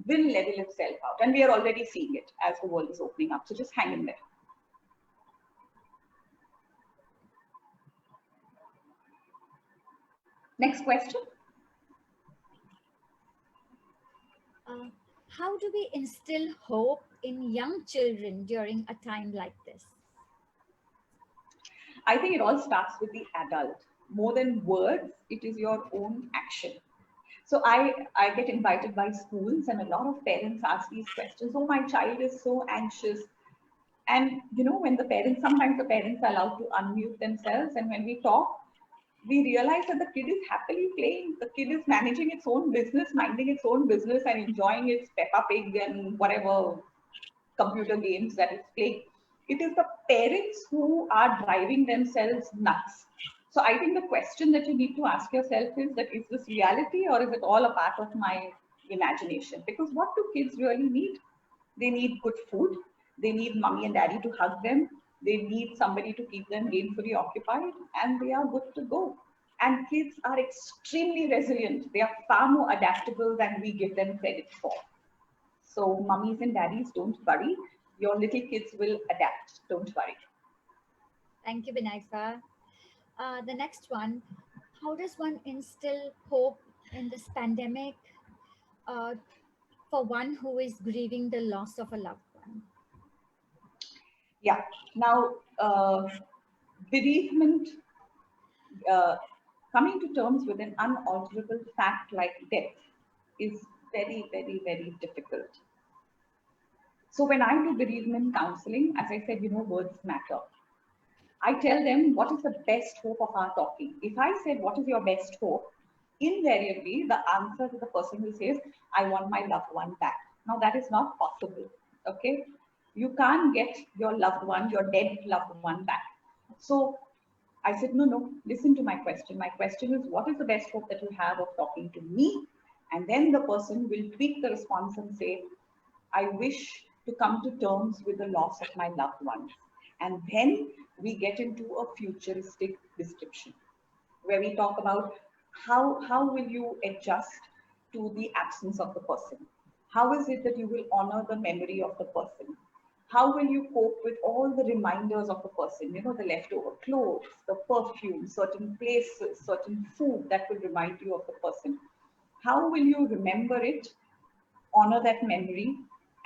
will level itself out, and we are already seeing it as the world is opening up. So just hang in there. Next question. How do we instill hope in young children during a time like this? I think it all starts with the adult. More than words, it is your own action. So I get invited by schools, and a lot of parents ask these questions. Oh, my child is so anxious. And you know, when sometimes the parents are allowed to unmute themselves, and when we talk, we realize that the kid is happily playing. The kid is managing its own business, minding its own business, and enjoying its Peppa Pig and whatever computer games that it's playing. It is the parents who are driving themselves nuts. So I think the question that you need to ask yourself is that, is this reality or is it all a part of my imagination? Because what do kids really need? They need good food. They need mommy and daddy to hug them. They need somebody to keep them gainfully occupied, and they are good to go. And kids are extremely resilient. They are far more adaptable than we give them credit for. So mummies and daddies, don't worry. Your little kids will adapt. Don't worry. Thank you, Binaifer. The next one, how does one instill hope in this pandemic for one who is grieving the loss of a loved one? Yeah. Now, bereavement, coming to terms with an unalterable fact like death is very, very, very difficult. So when I do bereavement counseling, as I said, you know, words matter. I tell them, what is the best hope of our talking? If I said, what is your best hope? Invariably, the answer to the person who says, I want my loved one back. Now, that is not possible. Okay. You can't get your loved one, your dead loved one back. So I said, no, listen to my question. My question is, what is the best hope that you have of talking to me? And then the person will tweak the response and say, I wish to come to terms with the loss of my loved ones. And then we get into a futuristic description where we talk about how will you adjust to the absence of the person? How is it that you will honor the memory of the person? How will you cope with all the reminders of the person? You know, the leftover clothes, the perfume, certain places, certain food that will remind you of the person. How will you remember it, honor that memory,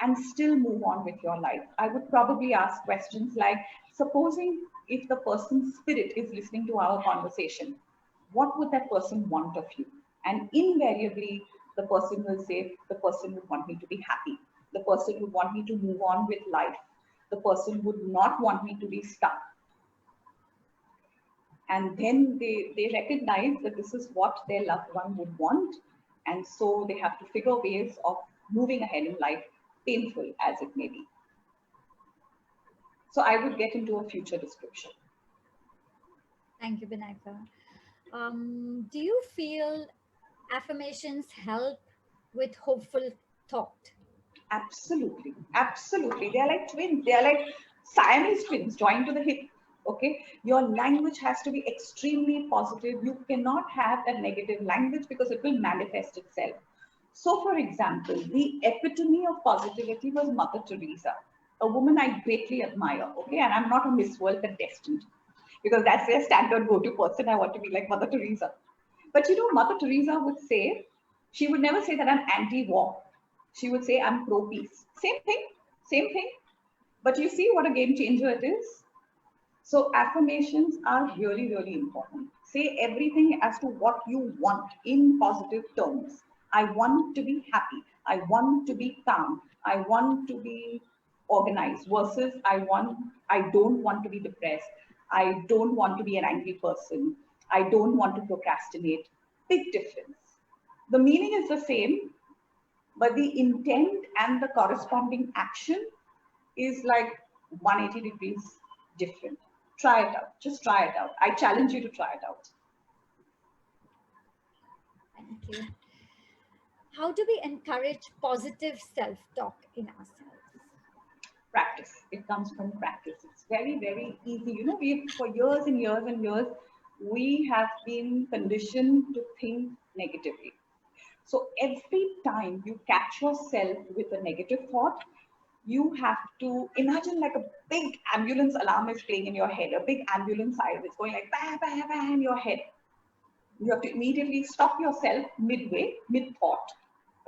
and still move on with your life? I would probably ask questions like, supposing if the person's spirit is listening to our conversation, what would that person want of you? And invariably, the person will say, the person would want me to be happy. The person would want me to move on with life. The person would not want me to be stuck. And then they recognize that this is what their loved one would want. And so they have to figure ways of moving ahead in life, painful as it may be. So I would get into a future description. Thank you, Binaifer. Do you feel affirmations help with hopeful thought? Absolutely. Absolutely. They are like twins. They are like Siamese twins joined to the hip. Okay. Your language has to be extremely positive. You cannot have that negative language because it will manifest itself. So, for example, the epitome of positivity was Mother Teresa, a woman I greatly admire. Okay. And I'm not a Miss World contestant because that's their standard go-to person. I want to be like Mother Teresa. But you know, Mother Teresa would say, she would never say that I'm anti-war. She would say, I'm pro-peace. Same thing, same thing. But you see what a game changer it is? So affirmations are really, really important. Say everything as to what you want in positive terms. I want to be happy. I want to be calm. I want to be organized versus I don't want to be depressed. I don't want to be an angry person. I don't want to procrastinate. Big difference. The meaning is the same, but the intent and the corresponding action is like 180 degrees different. Try it out. Just try it out. I challenge you to try it out. Thank you. How do we encourage positive self-talk in ourselves? Practice. It comes from practice. It's very, very easy. You know, we for years and years and years, we have been conditioned to think negatively. So every time you catch yourself with a negative thought, you have to imagine like a big ambulance alarm is playing in your head, a big ambulance siren is going like bang, bang, bang in your head. You have to immediately stop yourself midway, mid thought,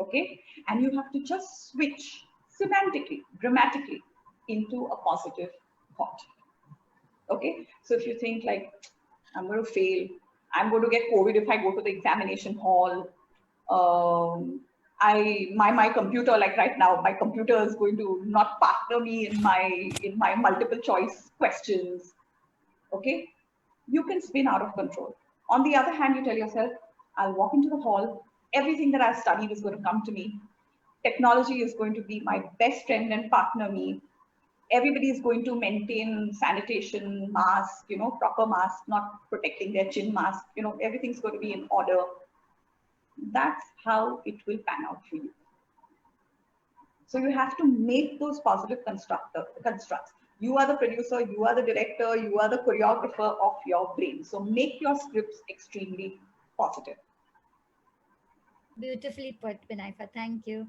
okay? And you have to just switch semantically, grammatically into a positive thought, okay? So if you think like, I'm going to fail, I'm going to get COVID if I go to the examination hall, my computer, like right now, my computer is going to not partner me in my multiple choice questions, okay? You can spin out of control. On the other hand, you tell yourself, I'll walk into the hall, everything that I've studied is going to come to me. Technology is going to be my best friend and partner me. Everybody is going to maintain sanitation, mask, you know, proper mask, not protecting their chin mask, you know, everything's going to be in order. That's how it will pan out for you. So you have to make those positive constructs. You are the producer, you are the director, you are the choreographer of your brain. So make your scripts extremely positive. Beautifully put, Binaifer. Thank you.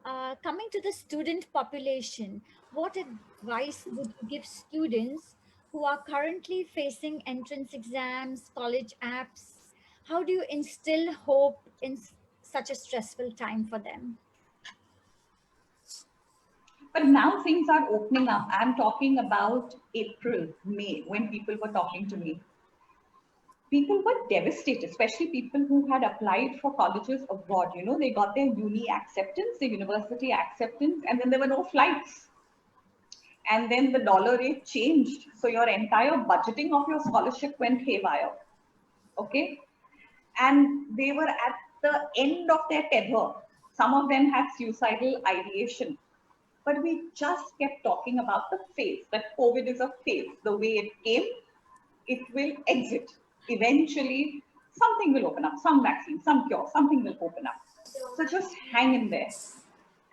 Coming to the student population, what advice would you give students who are currently facing entrance exams, college apps? How do you instill hope in such a stressful time for them? But now things are opening up. I'm talking about April, May, when people were talking to me. People were devastated, especially people who had applied for colleges abroad. You know, they got their uni acceptance, the university acceptance, and then there were no flights. And then the dollar rate changed. So your entire budgeting of your scholarship went haywire. Okay. And they were at the end of their tether. Some of them had suicidal ideation. But we just kept talking about the phase, that COVID is a phase. The way it came, it will exit. Eventually, something will open up, some vaccine, some cure, something will open up. So just hang in there.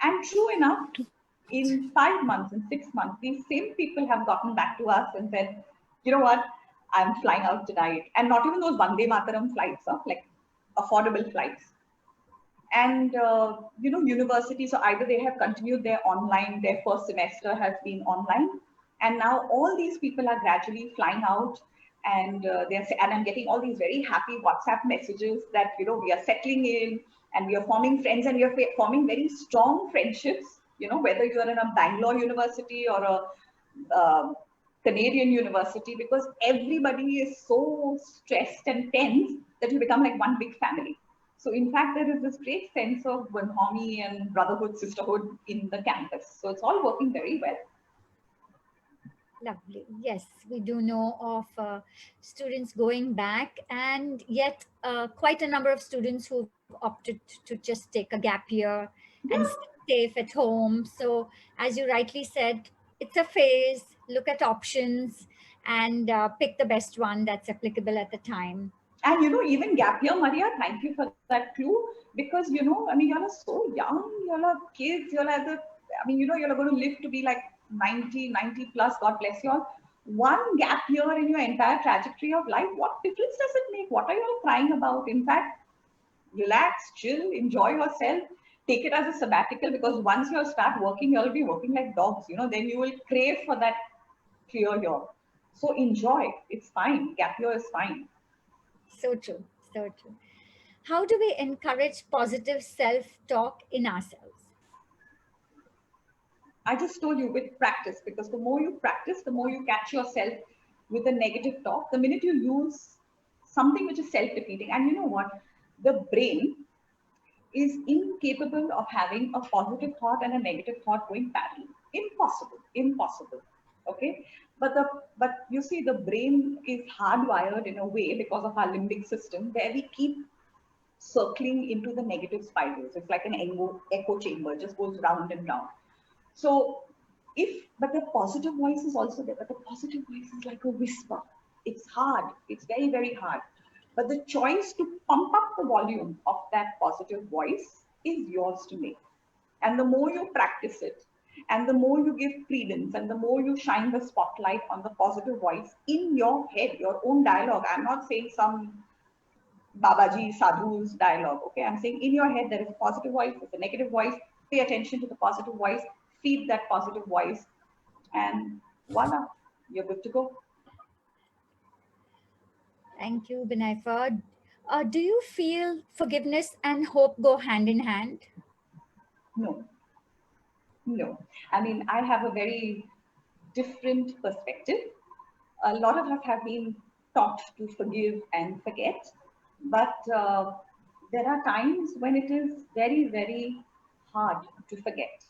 And true enough, in 5 months, in 6 months, these same people have gotten back to us and said, you know what, I'm flying out tonight. And not even those Vande Mataram flights, like affordable flights. And, you know, universities, so either they have continued their online, their first semester has been online. And now all these people are gradually flying out and I'm getting all these very happy WhatsApp messages that, you know, we are settling in and we are forming friends and we are forming very strong friendships, you know, whether you are in a Bangalore university or a Canadian university, because everybody is so stressed and tense that you become like one big family. So in fact, there is this great sense of bonhomie and brotherhood, sisterhood in the campus. So it's all working very well. Lovely. Yes, we do know of students going back, and yet quite a number of students who've opted to just take a gap year and stay safe at home. So as you rightly said, it's a phase. Look at options and pick the best one that's applicable at the time. And, you know, even gap year, Maria, thank you for that clue. Because, you know, I mean, you're so young, you're kids, you're at the, I mean, you know, you're going to live to be like 90 plus, God bless you all. One gap year in your entire trajectory of life, what difference does it make? What are you all crying about? In fact, relax, chill, enjoy yourself. Take it as a sabbatical, because once you start working, you'll be working like dogs, you know, then you will crave for that clear year. So enjoy, it's fine. Gap year is fine. So true, so true. How do we encourage positive self-talk in ourselves? I just told you, with practice, because the more you practice, the more you catch yourself with a negative talk. The minute you use something which is self-defeating, and you know what, the brain is incapable of having a positive thought and a negative thought going parallel. Impossible. Okay, but you see, the brain is hardwired in a way because of our limbic system, where we keep circling into the negative spirals. It's like an echo chamber, it just goes round and round. So but the positive voice is also there, but the positive voice is like a whisper. It's hard, it's very, very hard. But the choice to pump up the volume of that positive voice is yours to make. And the more you practice it, and the more you give credence, and the more you shine the spotlight on the positive voice in your head, your own dialogue. I'm not saying some Babaji Sadhu's dialogue. Okay, I'm saying in your head there is a positive voice, there's a negative voice. Pay attention to the positive voice, feed that positive voice, and voila, you're good to go. Thank you, Binaifer. Do you feel forgiveness and hope go hand in hand? No, no. I mean, I have a very different perspective. A lot of us have been taught to forgive and forget, but there are times when it is very, very hard to forget.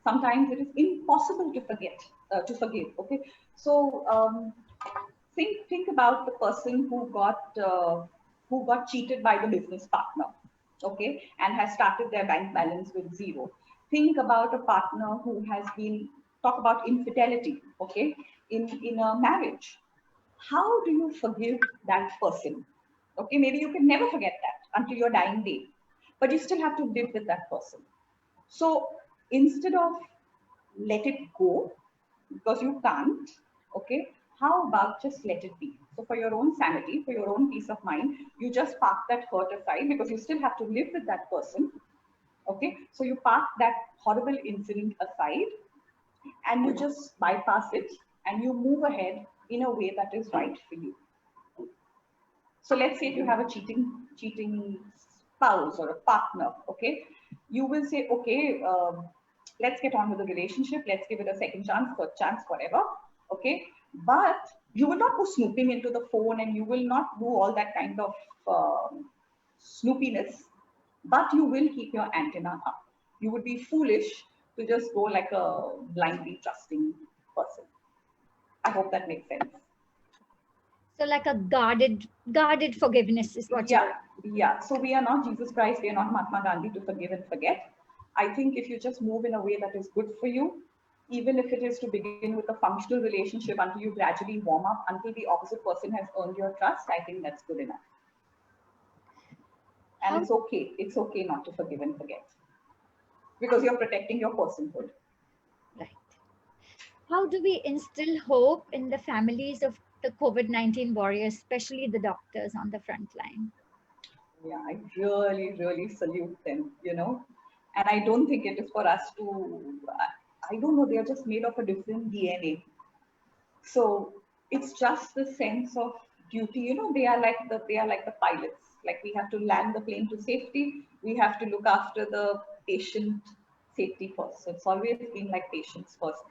Sometimes it is impossible to forgive. Okay, so think about the person who got cheated by the business partner, okay, and has started their bank balance with zero. Think about a partner who has been, talk about infidelity, okay, in a marriage. How do you forgive that person? Okay, maybe you can never forget that until your dying day, but you still have to live with that person. So instead of let it go, because you can't, okay, how about just let it be? So for your own sanity, for your own peace of mind, you just park that hurt aside, because you still have to live with that person. Okay, so you park that horrible incident aside and you just bypass it and you move ahead in a way that is right for you. So let's say if you have a cheating spouse or a partner, okay, you will say, okay, let's get on with the relationship. Let's give it a second chance, third chance, whatever. Okay, but you will not go snooping into the phone and you will not do all that kind of snoopiness, but you will keep your antenna up. You would be foolish to just go like a blindly trusting person. I hope that makes sense. So like a guarded forgiveness is what Yeah, yeah. So we are not Jesus Christ, we are not Mahatma Gandhi to forgive and forget. I think if you just move in a way that is good for you, even if it is to begin with a functional relationship until you gradually warm up, until the opposite person has earned your trust, I think that's good enough. And it's okay. It's okay not to forgive and forget, because you're protecting your personhood. Right. How do we instill hope in the families of the COVID-19 warriors, especially the doctors on the front line? Yeah, I really, really salute them, you know. And I don't think it is for us to, I don't know, they are just made of a different DNA. So it's just the sense of duty, you know, they are like the pilots. Like we have to land the plane to safety, we have to look after the patient safety first. So it's always been like patients first.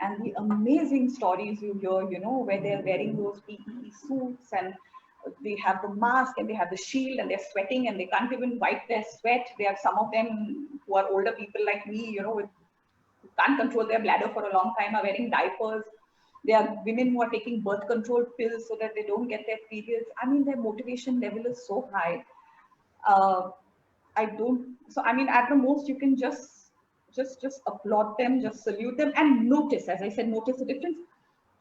And the amazing stories you hear, you know, where they're wearing those PPE suits and they have the mask and they have the shield and they're sweating and they can't even wipe their sweat. They have some of them who are older people like me, you know, who can't control their bladder for a long time, are wearing diapers. There are women who are taking birth control pills so that they don't get their periods. I mean, their motivation level is so high. I don't. So I mean, at the most, you can just applaud them, just salute them, and notice. As I said, notice the difference.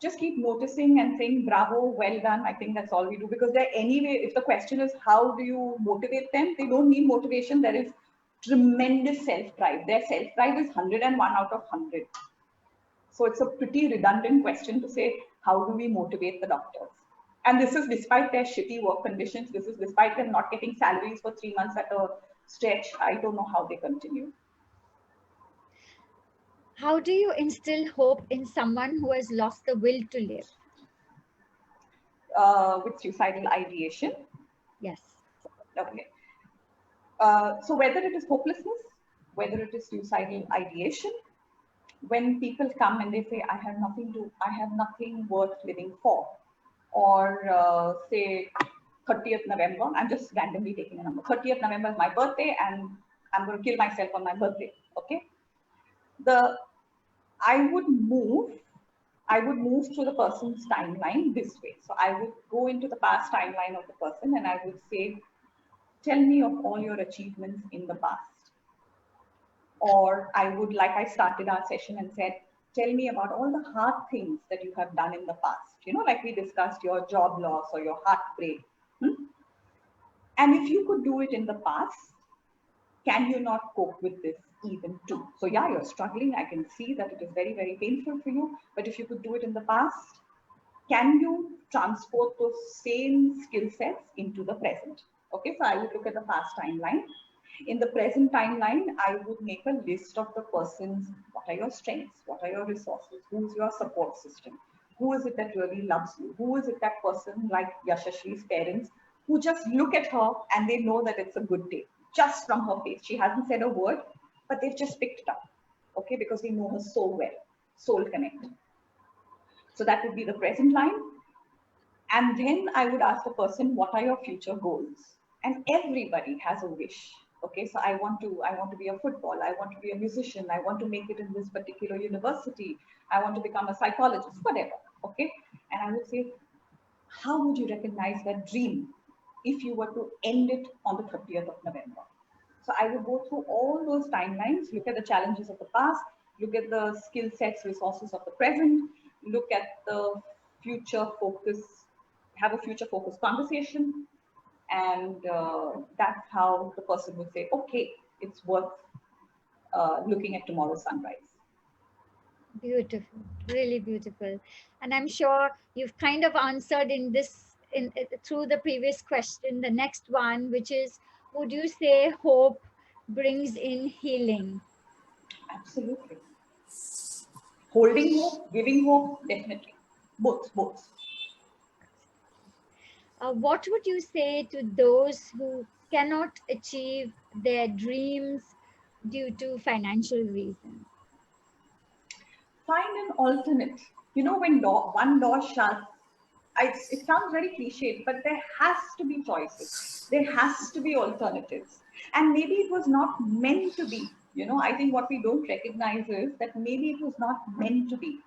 Just keep noticing and saying bravo, well done. I think that's all we do, because they're anyway. If the question is how do you motivate them, they don't need motivation. There is tremendous self-drive. Their self-drive is 101 out of 100. So it's a pretty redundant question to say, how do we motivate the doctors? And this is despite their shitty work conditions. This is despite them not getting salaries for 3 months at a stretch. I don't know how they continue. How do you instill hope in someone who has lost the will to live? With suicidal ideation. Yes. Okay. So whether it is hopelessness, whether it is suicidal ideation, when people come and they say, I have nothing worth living for, or say 30th November, I'm just randomly taking a number. 30th November is my birthday and I'm going to kill myself on my birthday. Okay. I would move through the person's timeline this way. So I would go into the past timeline of the person and I would say, tell me of all your achievements in the past. Or I would, like I started our session and said, tell me about all the hard things that you have done in the past. You know, like we discussed your job loss or your heartbreak. And if you could do it in the past, can you not cope with this even too? So yeah, you're struggling. I can see that it is very, very painful for you. But if you could do it in the past, can you transport those same skill sets into the present? Okay, so I would look at the past timeline. In the present timeline, I would make a list of the person's, what are your strengths? What are your resources? Who's your support system? Who is it that really loves you? Who is it that person like Yashashi's parents who just look at her and they know that it's a good day just from her face? She hasn't said a word, but they've just picked it up, okay, because they know her so well, soul connect. So that would be the present line. And then I would ask the person, what are your future goals? And everybody has a wish. Okay, so I want to be a football, I want to be a musician, I want to make it in this particular university, I want to become a psychologist, whatever. Okay. And I would say, how would you recognize that dream if you were to end it on the 30th of November? So I would go through all those timelines, look at the challenges of the past, look at the skill sets, resources of the present, look at the future focus, have a future focused conversation. And that's how the person would say, okay, it's worth looking at tomorrow's sunrise. Beautiful, really beautiful. And I'm sure you've kind of answered in this through the previous question, the next one, which is, would you say hope brings in healing? Absolutely. Holding hope, giving hope, definitely. Both, both. What would you say to those who cannot achieve their dreams due to financial reasons? Find an alternate. You know, when one door shuts, it sounds very cliched, but there has to be choices. There has to be alternatives. And maybe it was not meant to be. You know, I think what we don't recognize is that maybe it was not meant to be.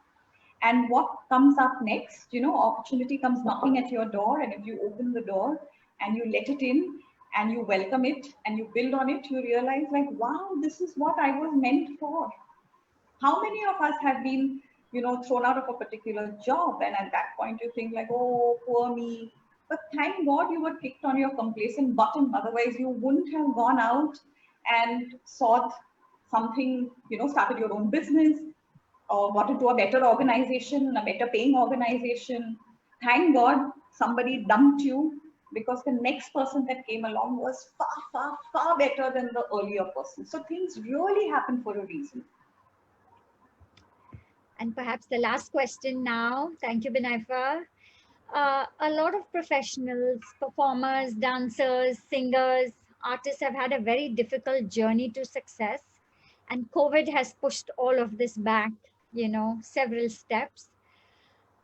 And what comes up next, you know, opportunity comes knocking at your door. And if you open the door and you let it in and you welcome it and you build on it, you realize like, wow, this is what I was meant for. How many of us have been, you know, thrown out of a particular job, and at that point you think like, oh, poor me. But thank God you were kicked on your complacent bottom, otherwise you wouldn't have gone out and sought something, you know, started your own business or got into a better organization, a better paying organization. Thank God somebody dumped you, because the next person that came along was far, far, far better than the earlier person. So things really happen for a reason. And perhaps the last question now. Thank you, Binaifer. A lot of professionals, performers, dancers, singers, artists have had a very difficult journey to success. And COVID has pushed all of this back, you know, several steps.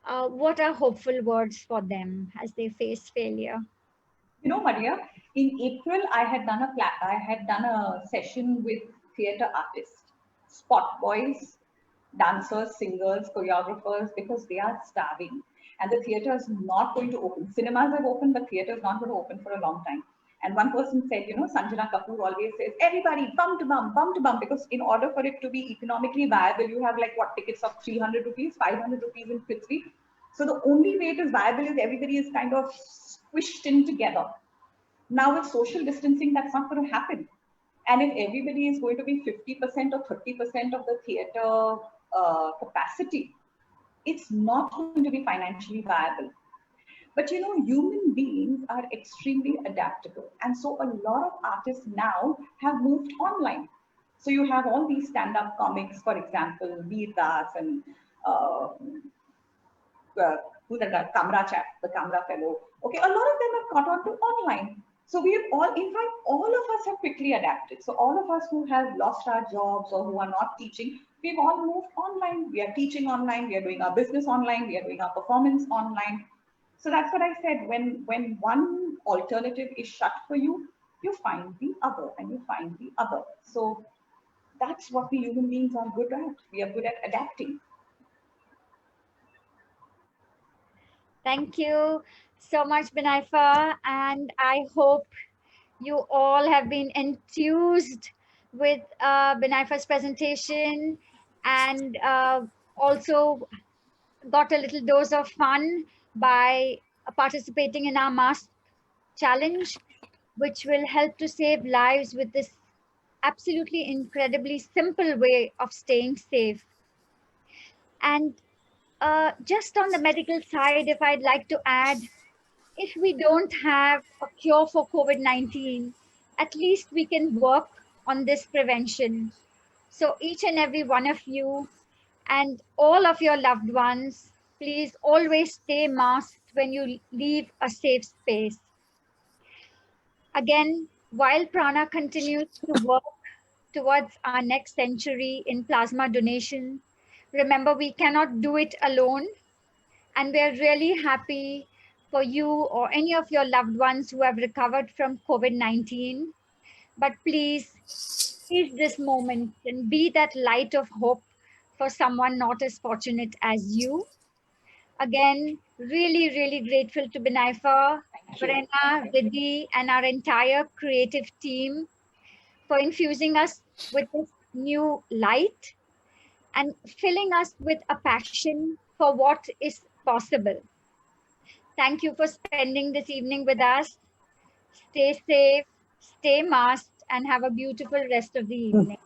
What are hopeful words for them as they face failure? You know, Maria, in April, I had done a session with theater artists, spot boys, dancers, singers, choreographers, because they are starving. And the theater is not going to open. Cinemas have opened, but theater is not going to open for a long time. And one person said, you know, Sanjana Kapoor always says, everybody bum to bum, because in order for it to be economically viable, you have like what, tickets of 300 rupees, 500 rupees in Prithvi. So the only way it is viable is everybody is kind of squished in together. Now with social distancing, that's not going to happen. And if everybody is going to be 50% or 30% of the theater capacity, it's not going to be financially viable. But you know, human beings are extremely adaptable. And so a lot of artists now have moved online. So you have all these stand-up comics, for example, Veer Das and who's that Kamra chap, the Kamra fellow. Okay, a lot of them have caught on to online. So we have all, in fact, all of us have quickly adapted. So all of us who have lost our jobs or who are not teaching, we've all moved online. We are teaching online. We are doing our business online. We are doing our performance online. So that's what I said. When one alternative is shut for you, you find the other and you find the other. So that's what we human beings are good at. We are good at adapting. Thank you so much, Binaifer. And I hope You all have been enthused with Binaifer's presentation, and also got a little dose of fun by participating in our mask challenge, which will help to save lives with this absolutely incredibly simple way of staying safe. And just on the medical side, if I'd like to add, if we don't have a cure for COVID 19, at least we can work on this prevention. So, each and every one of you and all of your loved ones, please always stay masked when you leave a safe space. Again, while Prana continues to work towards our next century in plasma donation, remember we cannot do it alone. And we're really happy for you or any of your loved ones who have recovered from COVID 19. But please seize this moment and be that light of hope for someone not as fortunate as you. Again, really, really grateful to Binaifer, Thank you. Prana, Vidhi, and our entire creative team for infusing us with this new light and filling us with a passion for what is possible. Thank you for spending this evening with us. Stay safe, stay masked, and have a beautiful rest of the evening.